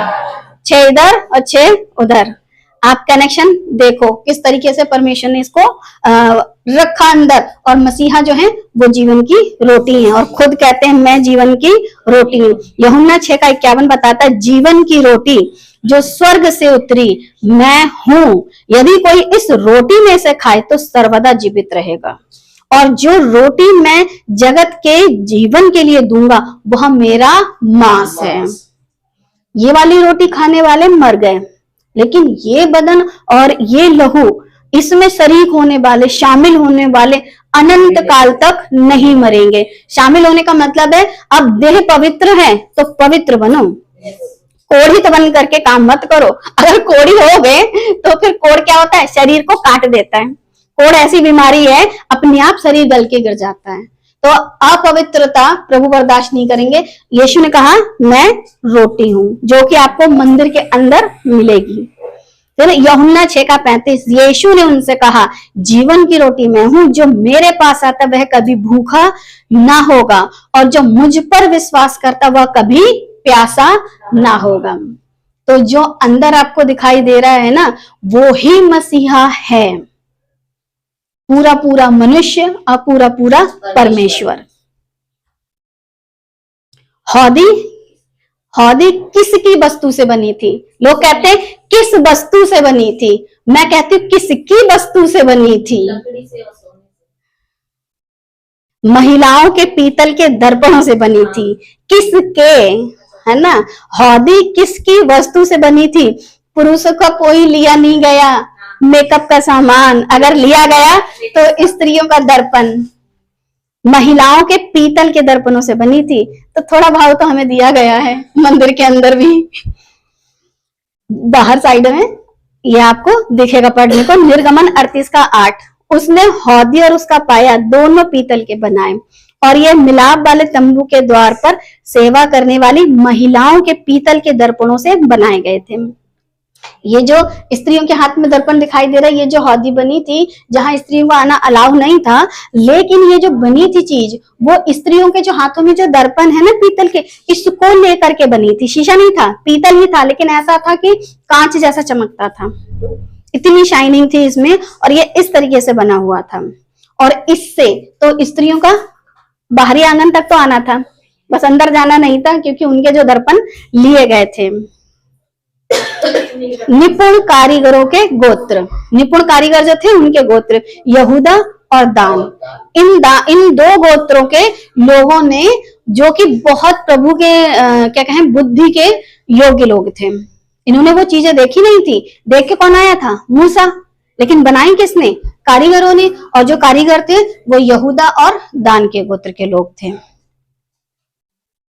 Speaker 1: 6 इधर और 6 उधर। आप कनेक्शन देखो किस तरीके से परमेश्वर ने इसको रखा अंदर। और मसीहा जो है वो जीवन की रोटी है, और खुद कहते हैं मैं जीवन की रोटी हूँ। यूहन्ना 6:51 बताता है, जीवन की रोटी जो स्वर्ग से उतरी मैं हूं, यदि कोई इस रोटी में से खाए तो सर्वदा जीवित रहेगा। और जो रोटी मैं जगत के जीवन के लिए दूंगा वह मेरा मांस है। ये वाली रोटी खाने वाले मर गए, लेकिन ये बदन और ये लहू, इसमें शरीक होने वाले, शामिल होने वाले अनंत काल तक नहीं मरेंगे। शामिल होने का मतलब है अब देह पवित्र है तो पवित्र बनो, कोढ़ी तो बन करके काम मत करो। अगर कोढ़ी हो गए तो फिर कोढ़ क्या होता है, शरीर को काट देता है। कोढ़ ऐसी बीमारी है अपने आप शरीर गल के गिर जाता है। तो अपवित्रता प्रभु बर्दाश्त नहीं करेंगे। यीशु ने कहा मैं रोटी हूं जो कि आपको मंदिर के अंदर मिलेगी। फिर यूहन्ना 6:35, यीशु ने उनसे कहा जीवन की रोटी मैं हूं, जो मेरे पास आता वह कभी भूखा ना होगा और जो मुझ पर विश्वास करता वह कभी प्यासा ना होगा। तो जो अंदर आपको दिखाई दे रहा है ना, वो ही मसीहा है, पूरा पूरा मनुष्य और पूरा पूरा परमेश्वर। हौदी, हौदी किसकी वस्तु से बनी थी? लोग कहते हैं किस वस्तु से बनी थी, मैं कहती हूँ किसकी वस्तु से बनी थी? महिलाओं के पीतल के दर्पणों से बनी थी। किसके, है ना? हौदी किसकी वस्तु से बनी थी? पुरुषों का कोई लिया नहीं गया मेकअप का सामान, अगर लिया गया तो स्त्रियों का दर्पण, महिलाओं के पीतल के दर्पणों से बनी थी। तो थोड़ा भाव तो हमें दिया गया है मंदिर के अंदर भी। बाहर साइड में ये आपको दिखेगा पढ़ने को, निर्गमन 38:8, उसने हौदी और उसका पाया दोनों पीतल के बनाए और ये मिलाप वाले तंबू के द्वार पर सेवा करने वाली महिलाओं के पीतल के दर्पणों से बनाए गए थे। ये जो स्त्रियों के हाथ में दर्पण दिखाई दे रहा है, ये जो हौदी बनी थी जहां स्त्रियों को आना अलाउ नहीं था, लेकिन ये जो बनी थी चीज, वो स्त्रियों के जो हाथों में जो दर्पण है ना पीतल के, इसको लेकर के बनी थी। शीशा नहीं था, पीतल ही था, लेकिन ऐसा था कि कांच जैसा चमकता था, इतनी शाइनिंग थी इसमें, और ये इस तरीके से बना हुआ था। और इससे तो स्त्रियों का बाहरी आंगन तक तो आना था, बस अंदर जाना नहीं था, क्योंकि उनके जो दर्पण लिए गए थे। निपुण कारीगरों के गोत्र, निपुण कारीगर जो थे उनके गोत्र यहूदा और दान, इन 2 गोत्रों के लोगों ने, जो कि बहुत प्रभु के क्या कहें बुद्धि के योग्य लोग थे, इन्होंने वो चीजें देखी नहीं थी। देख के कौन आया था? मूसा। लेकिन बनाई किसने? कारीगरों ने। और जो कारीगर थे वो यहूदा और दान के गोत्र के लोग थे,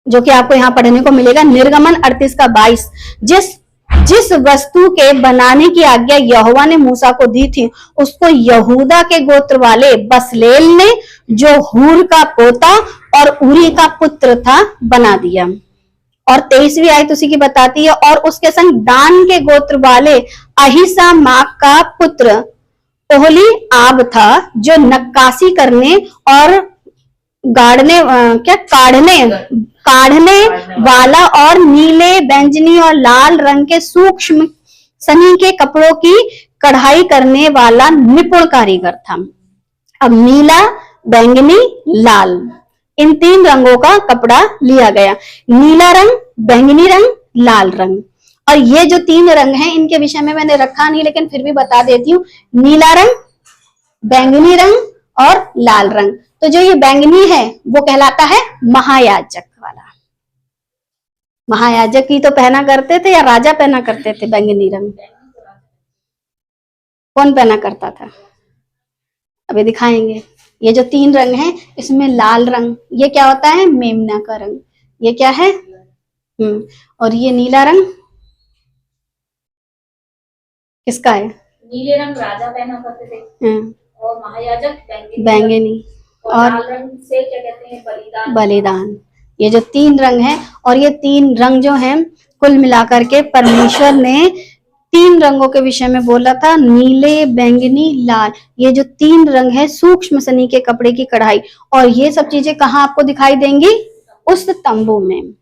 Speaker 1: जो कि आपको यहाँ पढ़ने को मिलेगा निर्गमन 38:22। जिस वस्तु के बनाने की आज्ञा यहोवा ने मूसा को दी थी, उसको यहूदा के गोत्र वाले बसलेल ने, जो हूर का पोता और उरी का पुत्र था बना दिया। और 23वीं आयत उसी की बताती है, और उसके संग दान के गोत्र वाले अहिसा माक का पुत्र ओहली आब था, जो नक्काशी करने और काढ़ने वाला और नीले, बैंगनी और लाल रंग के सूक्ष्म सनी के कपड़ों की कढ़ाई करने वाला निपुण कारीगर था। अब नीला, बैंगनी, लाल, इन 3 रंगों का कपड़ा लिया गया। नीला रंग, बैंगनी रंग, लाल रंग। और ये जो 3 रंग हैं, इनके विषय में मैंने रखा नहीं, लेकिन फिर भी बता देती हूँ। नीला रंग, बैंगनी रंग और लाल रंग। तो जो ये बैंगनी है वो कहलाता है महायाजक वाला। महायाजक ही तो पहना करते थे, या राजा पहना करते थे बैंगनी रंग? कौन पहना करता था? अभी दिखाएंगे। ये जो 3 रंग हैं, इसमें लाल रंग, ये क्या होता है? मेमना का रंग। ये क्या है? और ये नीला रंग किसका है?
Speaker 2: नीले रंग राजा पहना करते थे, और महायाजक
Speaker 1: बैंगनी, और
Speaker 2: लाल रंग से क्या कहते हैं?
Speaker 1: बलिदान। ये जो 3 रंग हैं, और ये 3 रंग जो हैं, कुल मिलाकर के परमेश्वर ने 3 रंगों के विषय में बोला था, नीले, बैंगनी, लाल। ये जो 3 रंग है, सूक्ष्म सनी के कपड़े की कढ़ाई। और ये सब चीजें कहाँ आपको दिखाई देंगी? उस तंबू में।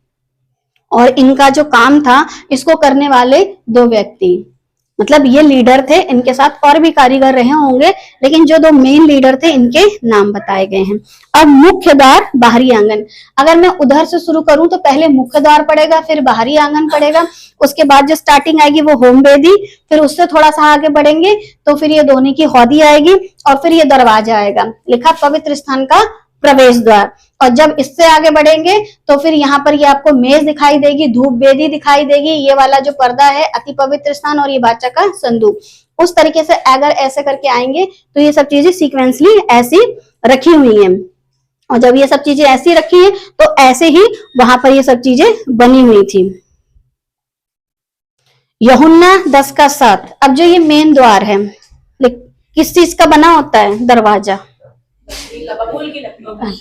Speaker 1: और इनका जो काम था, इसको करने वाले 2 व्यक्ति, मतलब ये लीडर थे, इनके साथ और भी कारीगर रहे होंगे, लेकिन जो 2 मेन लीडर थे, इनके नाम बताए गए हैं। अब मुख्य द्वार, बाहरी आंगन। अगर मैं उधर से शुरू करूं तो पहले मुख्य द्वार पड़ेगा, फिर बाहरी आंगन पड़ेगा, उसके बाद जो स्टार्टिंग आएगी वो होम वेदी, फिर उससे थोड़ा सा आगे बढ़ेंगे तो फिर ये धोने की हौदी आएगी, और फिर ये दरवाजा आएगा, लिखा पवित्र स्थान का प्रवेश द्वार। और जब इससे आगे बढ़ेंगे तो फिर यहाँ पर ये आपको मेज दिखाई देगी, धूप वेदी दिखाई देगी, ये वाला जो पर्दा है अति पवित्र स्थान, और ये वाचा का संदूक। उस तरीके से अगर ऐसे करके आएंगे तो ये सब चीजें सीक्वेंसली ऐसी रखी हुई हैं। और जब ये सब चीजें ऐसी रखी हैं तो ऐसे ही वहां पर ये सब चीजें बनी हुई थी। यूहन्ना 10:7। अब जो ये मेन द्वार है, किस चीज का बना होता है? दरवाजा,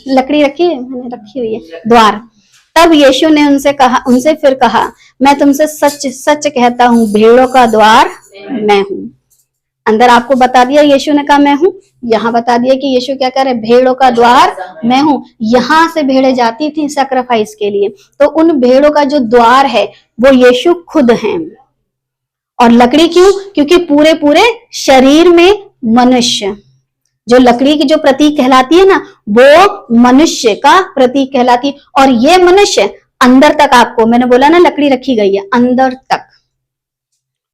Speaker 1: लकड़ी रखी है, मैंने रखी हुई है, द्वार। तब यीशु ने उनसे फिर कहा, मैं तुमसे सच सच कहता हूँ, भेड़ों का द्वार मैं हूँ। अंदर आपको बता दिया यीशु ने कहा मैं हूँ, यहाँ बता दिया कि यीशु क्या कह रहे? भेड़ों का द्वार मैं हूँ। यहाँ से भेड़ें जाती थी सैक्रिफाइस के लिए, तो उन भेड़ों का जो द्वार है वो यीशु खुद हैं। और लकड़ी क्यों? क्योंकि पूरे पूरे शरीर में मनुष्य, जो लकड़ी की जो प्रतीक कहलाती है ना, वो मनुष्य का प्रतीक कहलाती है। और ये मनुष्य अंदर तक, आपको मैंने बोला ना लकड़ी रखी गई है अंदर तक,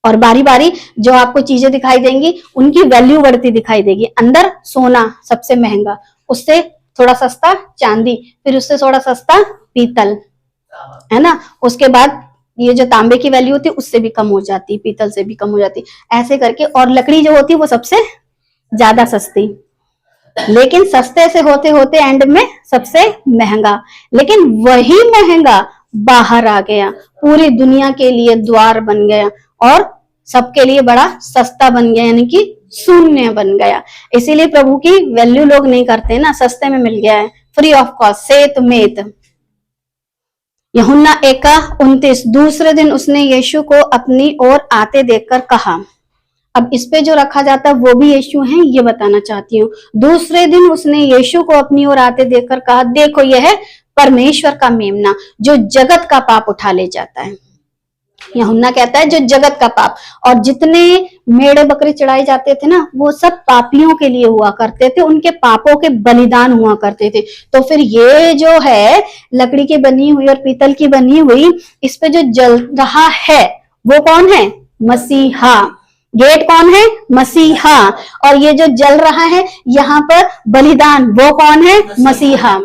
Speaker 1: और बारी बारी जो आपको चीजें दिखाई देंगी उनकी वैल्यू बढ़ती दिखाई देगी। अंदर सोना सबसे महंगा, उससे थोड़ा सस्ता चांदी, फिर उससे थोड़ा सस्ता पीतल, है ना। उसके बाद ये जो तांबे की वैल्यू होती है उससे भी कम हो जाती, पीतल से भी कम हो जाती, ऐसे करके। और लकड़ी जो होती है वो सबसे ज्यादा सस्ती, लेकिन सस्ते से होते होते एंड में सबसे महंगा। लेकिन वही महंगा बाहर आ गया, पूरी दुनिया के लिए द्वार बन गया, और सबके लिए बड़ा सस्ता बन गया, यानी कि शून्य बन गया। इसीलिए प्रभु की वैल्यू लोग नहीं करते ना, सस्ते में मिल गया है, फ्री ऑफ कॉस्ट, सेत मेत। यूहन्ना 1:29। दूसरे दिन उसने यीशु को अपनी ओर आते देखकर कहा। अब इस पे जो रखा जाता है वो भी यीशु हैं, ये बताना चाहती हूँ। दूसरे दिन उसने यीशु को अपनी ओर आते देखकर कहा, देखो यह है परमेश्वर का मेमना, जो जगत का पाप उठा ले जाता है। यूहन्ना कहता है जो जगत का पाप। और जितने मेढ़े बकरे चढ़ाए जाते थे ना, वो सब पापियों के लिए हुआ करते थे, उनके पापों के बलिदान हुआ करते थे। तो फिर ये जो है लकड़ी की बनी हुई और पीतल की बनी हुई, इस पे जो जल रहा है वो कौन है? मसीहा। गेट कौन है? मसीहा। और ये जो जल रहा है यहाँ पर बलिदान, वो कौन है? मसीहा।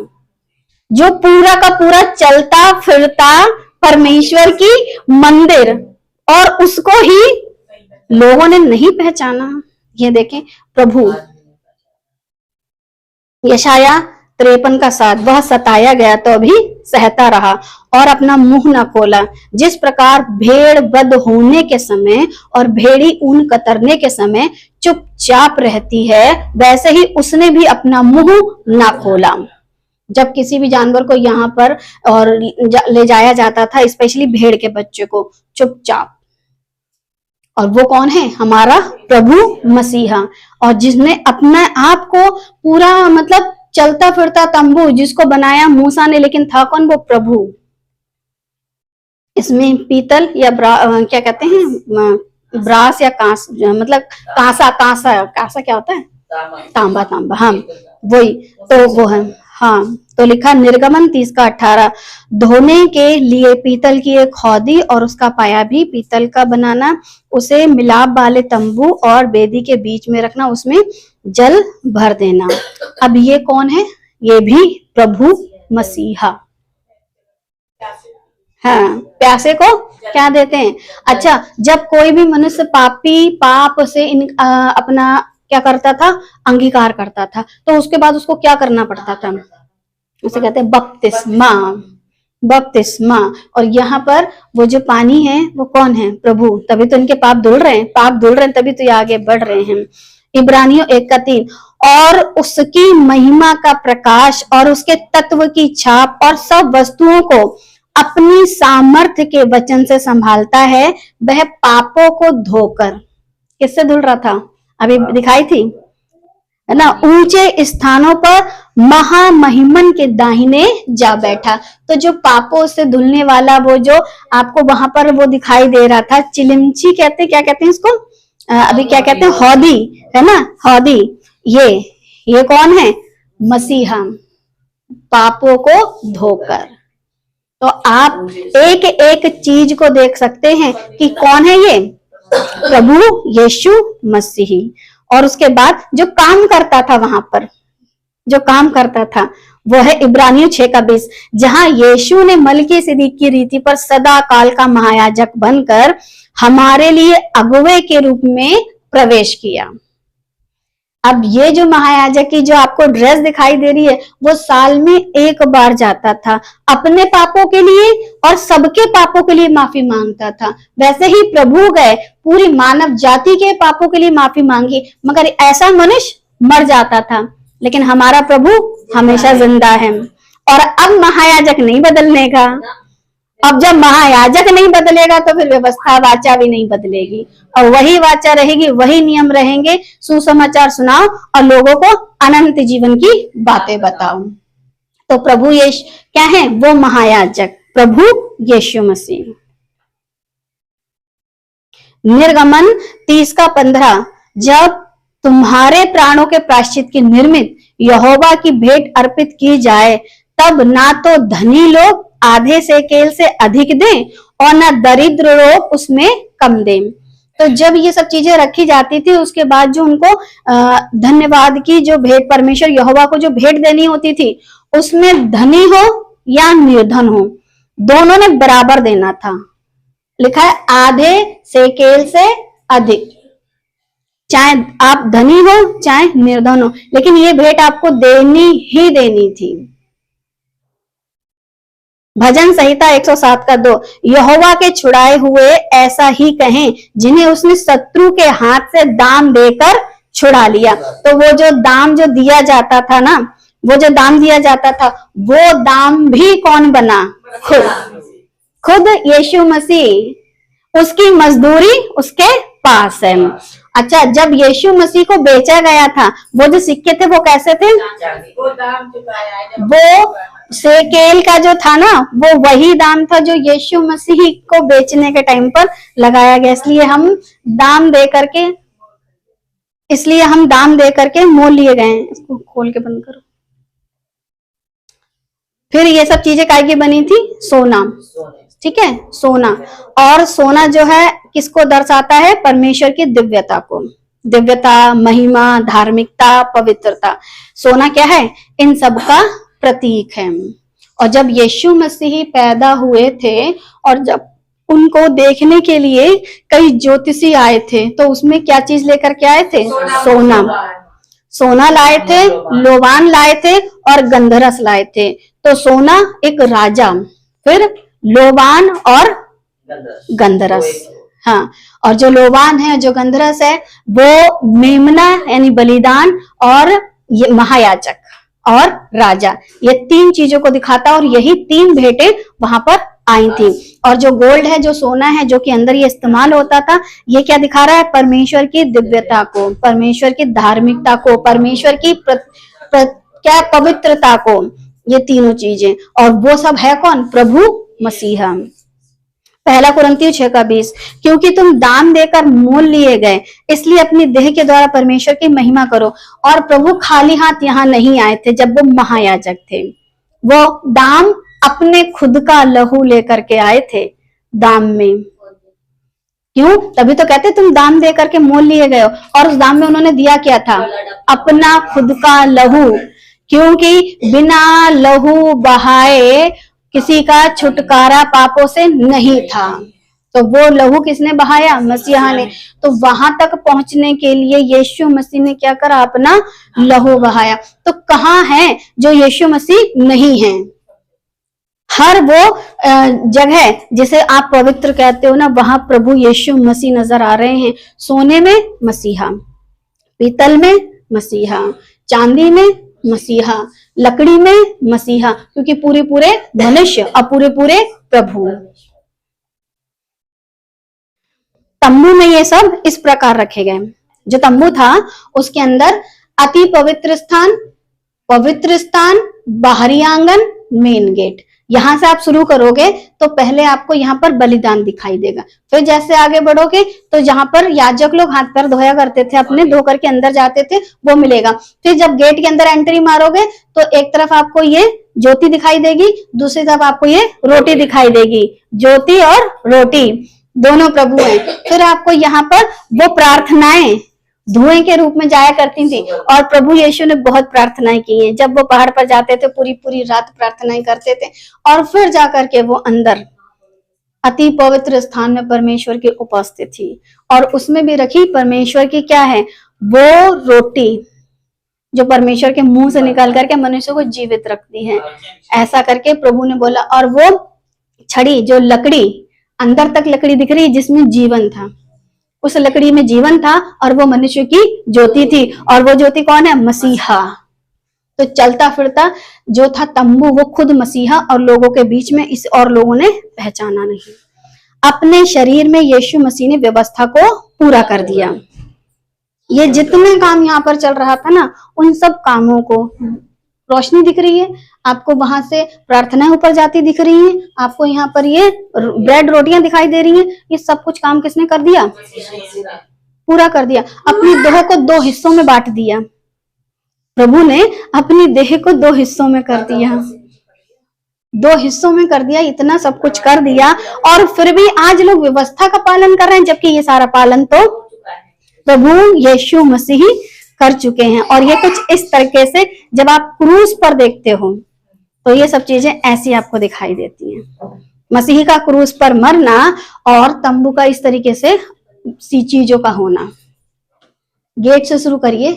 Speaker 1: जो पूरा का पूरा चलता फिरता परमेश्वर की मंदिर, और उसको ही लोगों ने नहीं पहचाना। ये देखें प्रभु, यशाया 53:7। वह सताया गया तो भी सहता रहा और अपना मुंह न खोला। जिस प्रकार भेड़ बद होने के समय और भेड़ी ऊन कतरने के समय चुपचाप रहती है, वैसे ही उसने भी अपना मुंह न खोला। जब किसी भी जानवर को यहाँ पर और ले जाया जाता था, स्पेशली भेड़ के बच्चे को, चुपचाप। और वो कौन है? हमारा प्रभु मसीहा, और जिसने अपने आप को पूरा मतलब चलता फिरता तंबू जिसको बनाया मूसा ने, लेकिन था कौन? वो प्रभु। इसमें पीतल या क्या कहते हैं, ब्रास या कांस, मतलब कांसा क्या होता है? तांबा, हाँ वही तो वो है। हाँ, तो लिखा निर्गमन 30:18, धोने के लिए पीतल की एक हौदी और उसका पाया भी पीतल का बनाना, उसे मिलाप वाले तंबू और वेदी के बीच में रखना, उसमें जल भर देना। अब ये कौन है? ये भी प्रभु मसीहा। हाँ, प्यासे को क्या देते हैं? अच्छा, जब कोई भी मनुष्य पाप से अपना क्या करता था? अंगीकार करता था, तो उसके बाद उसको क्या करना पड़ता था? उसे कहते हैं बपतिस्मा। और यहाँ पर वो जो पानी है वो कौन है? प्रभु। तभी तो इनके पाप धुल रहे हैं, तभी तो ये आगे बढ़ रहे हैं। इब्रानियों 1:3, और उसकी महिमा का प्रकाश और उसके तत्व की छाप और सब वस्तुओं को अपनी सामर्थ्य के वचन से संभालता है। वह पापों को धोकर, किससे धुल रहा था? अभी दिखाई थी है ना, ऊंचे स्थानों पर महामहिमन के दाहिने जा बैठा। तो जो पापों से धुलने वाला, वो जो आपको वहां पर वो दिखाई दे रहा था, चिलिमची कहते हैं, क्या कहते हैं इसको? अभी क्या कहते हैं? हौदी, है ना, हौदी। ये कौन है? मसीहा, पापों को धोकर। तो आप एक एक चीज को देख सकते हैं कि कौन है ये? प्रभु यीशु मसीही। और उसके बाद जो काम करता था, वहां पर जो काम करता था वो है इब्रानियों 6:20, जहां यीशु ने मलकीसिदक की रीति पर सदा काल का महायाजक बनकर हमारे लिए अगुवे के रूप में प्रवेश किया। अब ये जो महायाजक की जो आपको ड्रेस दिखाई दे रही है, वो साल में एक बार जाता था, अपने पापों के लिए और सबके पापों के लिए माफी मांगता था। वैसे ही प्रभु गए, पूरी मानव जाति के पापों के लिए माफी मांगी, मगर ऐसा मनुष्य मर जाता था। लेकिन हमारा प्रभु हमेशा जिंदा है। और अब महायाजक नहीं बदलने का। अब जब महायाजक नहीं बदलेगा तो फिर व्यवस्था, वाचा भी नहीं बदलेगी, और वही वाचा रहेगी, वही नियम रहेंगे। सुसमाचार सुनाओ और लोगों को अनंत जीवन की बातें बताओ। तो प्रभु यीशु क्या है? वो महायाजक, प्रभु यीशु मसीह। निर्गमन 30:15, जब तुम्हारे प्राणों के प्रायश्चित की निर्मित यहोवा की भेंट अर्पित की जाए, तब ना तो धनी लोग आधे सेकेल से अधिक दें और ना दरिद्र लोग उसमें कम दें। तो जब ये सब चीजें रखी जाती थी, उसके बाद जो उनको धन्यवाद की जो भेंट, परमेश्वर यहोवा को जो भेंट देनी होती थी, उसमें धनी हो या निर्धन हो, दोनों ने बराबर देना था। लिखा है आधे सेकेल से अधिक, चाहे आप धनी हो चाहे निर्धन हो, लेकिन ये भेंट आपको देनी ही देनी थी। भजन संहिता 107:2, यहोवा के छुड़ाए हुए ऐसा ही कहें, जिन्हें उसने शत्रु के हाथ से दाम देकर छुड़ा लिया। तो वो जो दाम जो दिया जाता था ना, वो जो दाम दिया जाता था, वो दाम भी कौन बना? खुद यीशु मसीह। उसकी मजदूरी उसके पास है। अच्छा, जब यीशु मसीह को बेचा गया था, वो जो सिक्के थे वो कैसे थे? वो सेकेल का जो था ना, वो वही दाम था जो यीशु मसीह को बेचने के टाइम पर लगाया गया। इसलिए हम दाम दे करके मोल लिए गए हैं। इसको खोल के बंद करो। फिर ये सब चीजें काय की बनी थी? सोना, ठीक है, सोना। और सोना जो है किसको दर्शाता है? परमेश्वर की दिव्यता को, दिव्यता, महिमा, धार्मिकता, पवित्रता। सोना क्या है? इन सब का प्रतीक है। और जब यीशु मसीह पैदा हुए थे और जब उनको देखने के लिए कई ज्योतिषी आए थे, तो उसमें क्या चीज लेकर के आए थे? सोना लाए थे, लोबान लाए थे और गंधरस लाए थे। तो सोना एक राजा, फिर लोबान और गंधरस। हाँ, और जो लोबान है, जो गंधरस है, वो मेमना यानी बलिदान और ये महायाजक, और राजा, ये 3 चीजों को दिखाता और यही 3 भेंटें वहां पर आई थी। और जो गोल्ड है, जो सोना है, जो कि अंदर ये इस्तेमाल होता था, ये क्या दिखा रहा है? परमेश्वर की दिव्यता को, परमेश्वर की धार्मिकता को, परमेश्वर की क्या पवित्रता को, ये तीनों चीजें। और वो सब है कौन? प्रभु मसीहा। 1 कुरिन्थियों 6:20, क्योंकि तुम दाम देकर मोल लिए गए, इसलिए अपनी देह के द्वारा परमेश्वर की महिमा करो। और प्रभु खाली हाथ यहाँ नहीं आए थे जब वो महायाजक थे, वो दाम अपने खुद का लहू लेकर के आए थे दाम में। क्यों? तभी तो कहते तुम दाम दे करके मोल लिए गए हो। और उस दाम में उन्होंने दिया क्या था? अपना खुद का लहू, क्योंकि बिना लहू बहाए किसी का छुटकारा पापों से नहीं था। तो वो लहू किसने बहाया? मसीहा ने। तो वहां तक पहुंचने के लिए यीशु मसीह ने क्या करा? अपना लहू बहाया। तो कहाँ है जो यीशु मसीह नहीं है? हर वो जगह जिसे आप पवित्र कहते हो ना, वहां प्रभु यीशु मसीह नजर आ रहे हैं। सोने में मसीहा, पीतल में मसीहा, चांदी में मसीहा, लकड़ी में मसीहा, क्योंकि पूरे पूरे मनुष्य और पूरे पूरे प्रभु। तंबू में ये सब इस प्रकार रखे गए। जो तंबू था उसके अंदर अति पवित्र स्थान, बाहरी आंगन, मेन गेट। यहां से आप शुरू करोगे तो पहले आपको यहाँ पर बलिदान दिखाई देगा। फिर जैसे आगे बढ़ोगे तो जहां पर याजक लोग हाथ पैर धोया करते थे, अपने धो करके अंदर जाते थे, वो मिलेगा। फिर जब गेट के अंदर एंट्री मारोगे तो एक तरफ आपको ये ज्योति दिखाई देगी, दूसरी तरफ आपको ये रोटी दिखाई देगी। ज्योति और रोटी दोनों प्रभु हैं। फिर आपको यहाँ पर वो प्रार्थनाएं धुएं के रूप में जाया करती थी, और प्रभु यीशु ने बहुत प्रार्थनाएं की हैं। जब वो पहाड़ पर जाते थे पूरी पूरी रात प्रार्थनाएं करते थे, और फिर जाकर के वो अंदर अति पवित्र स्थान में परमेश्वर की उपस्थित थी। और उसमें भी रखी परमेश्वर की क्या है? वो रोटी जो परमेश्वर के मुंह से निकाल करके मनुष्य को जीवित रखती है। ऐसा करके प्रभु ने बोला। और वो छड़ी, जो लकड़ी, अंदर तक लकड़ी दिख रही जिसमें जीवन था, उस लकड़ी में जीवन था, और वो मनुष्य की ज्योति थी। और वो ज्योति कौन है? मसीहा। तो चलता फिरता जो था तंबू, वो खुद मसीहा और लोगों के बीच में, इस और लोगों ने पहचाना नहीं। अपने शरीर में यीशु मसीह ने व्यवस्था को पूरा कर दिया। ये जितने काम यहाँ पर चल रहा था ना, उन सब कामों को, रोशनी दिख रही है आपको, वहां से प्रार्थनाएं ऊपर जाती दिख रही हैं आपको, यहाँ पर ये ब्रेड रोटियां दिखाई दे रही हैं, ये सब कुछ काम किसने कर दिया? पूरा कर दिया। अपनी देह को 2 हिस्सों में बांट दिया। प्रभु ने अपनी देह को 2 हिस्सों में कर दिया, 2 हिस्सों में कर दिया। इतना सब कुछ कर दिया, और फिर भी आज लोग व्यवस्था का पालन कर रहे हैं, जबकि ये सारा पालन तो प्रभु यीशु मसीह कर चुके हैं। और ये कुछ इस तरीके से जब आप क्रूस पर देखते हो तो ये सब चीजें ऐसी आपको दिखाई देती हैं। मसीह का क्रूस पर मरना और तंबू का इस तरीके से सी चीजों का होना। गेट से शुरू करिए,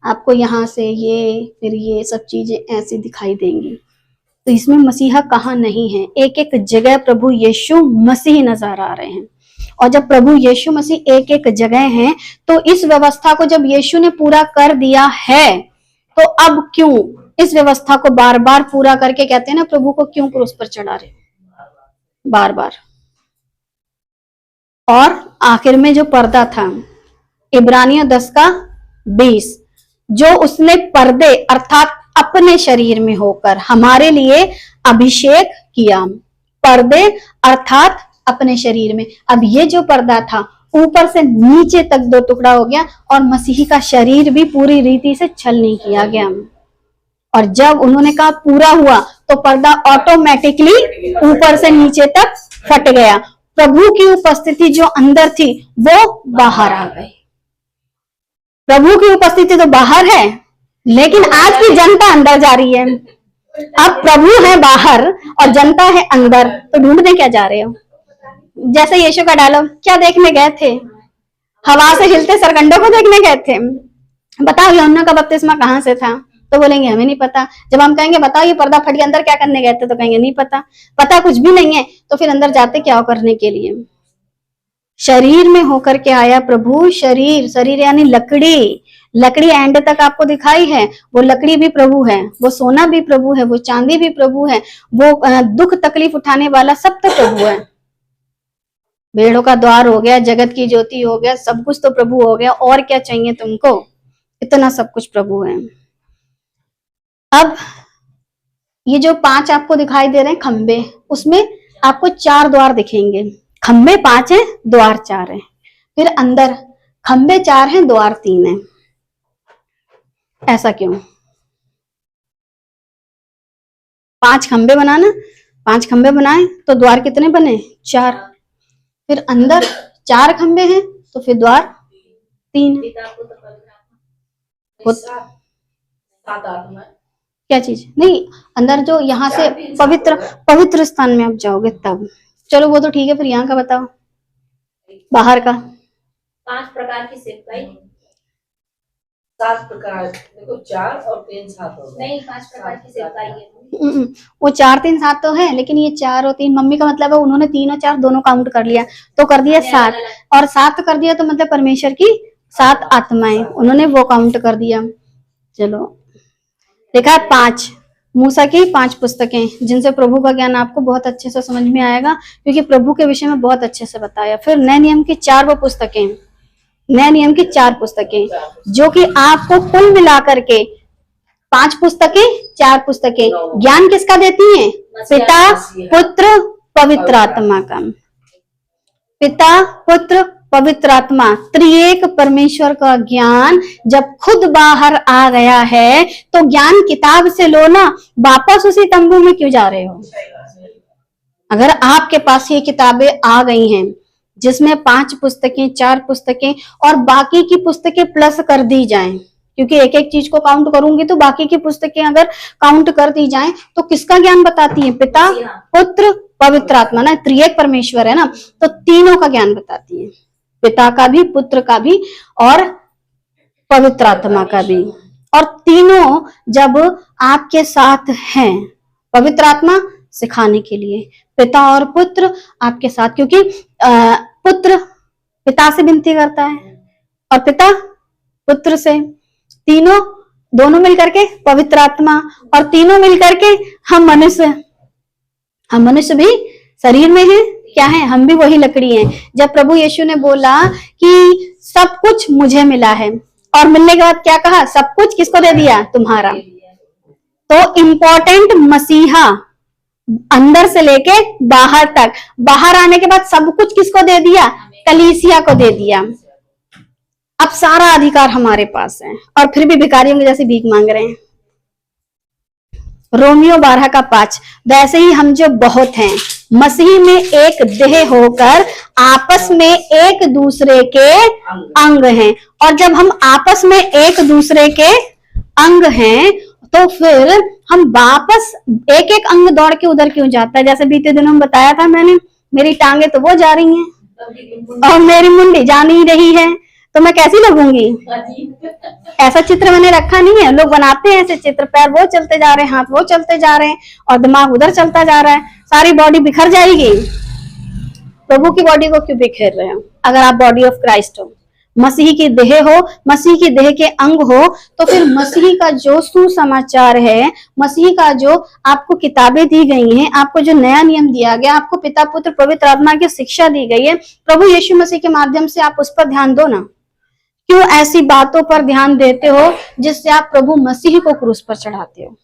Speaker 1: आपको यहाँ से ये, फिर ये सब चीजें ऐसी दिखाई देंगी। तो इसमें मसीहा कहाँ नहीं है? एक एक जगह प्रभु यीशु मसीह नजर आ रहे हैं। और जब प्रभु यीशु मसीह एक एक जगह हैं, तो इस व्यवस्था को जब यीशु ने पूरा कर दिया है, तो अब क्यों इस व्यवस्था को बार बार पूरा करके, कहते हैं ना, प्रभु को क्यों क्रूस पर चढ़ा रहे बार बार? और आखिर में जो पर्दा था, इब्रानियों 10:20, जो उसने पर्दे अर्थात अपने शरीर में होकर हमारे लिए अभिषेक किया। पर्दे अर्थात अपने शरीर में। अब ये जो पर्दा था ऊपर से नीचे तक 2 टुकड़ा हो गया, और मसीह का शरीर भी पूरी रीति से छल नहीं किया गया। और जब उन्होंने कहा पूरा हुआ, तो पर्दा ऑटोमेटिकली ऊपर से नीचे तक फट गया। प्रभु की उपस्थिति जो अंदर थी वो बाहर आ गई। प्रभु की उपस्थिति तो बाहर है, लेकिन आज की जनता अंदर जा रही है। अब प्रभु है बाहर और जनता है अंदर, तो ढूंढने क्या जा रहे हो? जैसे यीशु का डायलॉग, क्या देखने गए थे? हवा से हिलते सरकंडों को देखने गए थे? बताओ यूहन्ना का बपतिस्मा कहाँ से था? तो बोलेंगे हमें नहीं पता। जब हम कहेंगे बताओ ये पर्दा फट के अंदर क्या करने गए थे, तो कहेंगे नहीं पता। पता कुछ भी नहीं है, तो फिर अंदर जाते क्या करने के लिए? शरीर में होकर के आया प्रभु। शरीर यानी लकड़ी, लकड़ी एंड तक आपको दिखाई है, वो लकड़ी भी प्रभु है, वो सोना भी प्रभु है, वो चांदी भी प्रभु है, वो दुख तकलीफ उठाने वाला सब तो प्रभु है। भेड़ों का द्वार हो गया, जगत की ज्योति हो गया, सब कुछ तो प्रभु हो गया, और क्या चाहिए तुमको, इतना सब कुछ प्रभु है। अब ये जो 5 आपको दिखाई दे रहे हैं खंबे, उसमें आपको 4 द्वार दिखेंगे। खंबे 5 हैं, द्वार 4 हैं। फिर अंदर खंबे 4 हैं, द्वार 3 हैं। ऐसा क्यों? 5 खंबे बनाना, 5 खंबे बनाए तो द्वार कितने बने? 4। फिर अंदर 4 खंबे हैं तो फिर द्वार 3 है। क्या चीज? नहीं, अंदर जो यहाँ से पवित्र स्थान में आप जाओगे तब। चलो वो तो ठीक है, फिर यहाँ का बताओ, बाहर का।
Speaker 2: 5 प्रकार की सेवकाई,
Speaker 3: 7 प्रकार, देखो 4 और 3 7 हो गए।
Speaker 2: नहीं 5 प्रकार की सेवकाई है।
Speaker 1: वो 4 3 7 तो है, लेकिन ये 4 और 3, मम्मी का मतलब है उन्होंने 3 और 4 दोनों काउंट कर लिया, तो कर दिया 7, और 7 कर दिया तो मतलब परमेश्वर की 7 आत्माएं, उन्होंने वो काउंट कर दिया। चलो, देखा है 5 मूसा की 5 पुस्तकें, जिनसे प्रभु का ज्ञान आपको बहुत अच्छे से समझ में आएगा, क्योंकि प्रभु के विषय में बहुत अच्छे से बताया। फिर नए नियम की 4 वो पुस्तकें, नए नियम की 4 पुस्तकें, जो कि आपको कुल मिलाकर के 5 पुस्तकें 4 पुस्तकें ज्ञान किसका देती हैं? पिता पुत्र पवित्र आत्मा का। पिता पुत्र पवित्र आत्मा, त्रिएक परमेश्वर का ज्ञान जब खुद बाहर आ गया है, तो ज्ञान किताब से लो ना, वापस उसी तंबू में क्यों जा रहे हो? अगर आपके पास ये किताबें आ गई हैं, जिसमें 5 पुस्तकें 4 पुस्तकें और बाकी की पुस्तकें प्लस कर दी जाएं, क्योंकि एक एक चीज को काउंट करूंगी तो बाकी की पुस्तकें अगर काउंट कर दी जाएं तो किसका ज्ञान बताती है? पिता पुत्र पवित्र आत्मा ना, त्रिएक परमेश्वर है ना, तो तीनों का ज्ञान बताती है, पिता का भी, पुत्र का भी और पवित्र आत्मा का भी। और तीनों जब आपके साथ हैं, पवित्र आत्मा सिखाने के लिए, पिता और पुत्र आपके साथ, क्योंकि पुत्र पिता से विनती करता है और पिता पुत्र से, तीनों दोनों मिलकर के पवित्र आत्मा, और तीनों मिलकर के हम मनुष्य भी शरीर में हैं, क्या है? हम भी वही लकड़ी हैं। जब प्रभु यीशु ने बोला कि सब कुछ मुझे मिला है, और मिलने के बाद क्या कहा? सब कुछ किसको दे दिया? तुम्हारा। तो इम्पोर्टेंट मसीहा अंदर से लेके बाहर तक, बाहर आने के बाद सब कुछ किसको दे दिया? कलीसिया को दे दिया। अब सारा अधिकार हमारे पास है, और फिर भी भिखारियों की जैसे भीख मांग रहे हैं। रोमियो 12:5, वैसे ही हम जो बहुत हैं, मसीह में एक देह होकर आपस में एक दूसरे के अंग हैं। और जब हम आपस में एक दूसरे के अंग हैं, तो फिर हम वापस एक एक अंग दौड़ के उधर क्यों जाता है? जैसे बीते दिनों में बताया था मैंने, मेरी टांगे तो वो जा रही हैं और मेरी मुंडी जा नहीं रही है, तो मैं कैसी लगूंगी? ऐसा चित्र मैंने रखा नहीं है, लोग बनाते हैं ऐसे चित्र, पैर वो चलते जा रहे हैं, हाथ वो चलते जा रहे हैं, और दिमाग उधर चलता जा रहा है, सारी बॉडी बिखर जाएगी। प्रभु की बॉडी को क्यों बिखेर रहे हो? अगर आप बॉडी ऑफ क्राइस्ट हो, मसीह की देह हो, मसीह की देह के अंग हो, तो फिर मसीह का जो सुसमाचार है, मसीह का जो आपको किताबें दी गई हैं, आपको जो नया नियम दिया गया, आपको पिता पुत्र पवित्र आत्मा की शिक्षा दी गई है, प्रभु यीशु मसीह के माध्यम से आप उस पर ध्यान दो ना। क्यों ऐसी बातों पर ध्यान देते हो जिससे आप प्रभु मसीह को क्रूस पर चढ़ाते हो?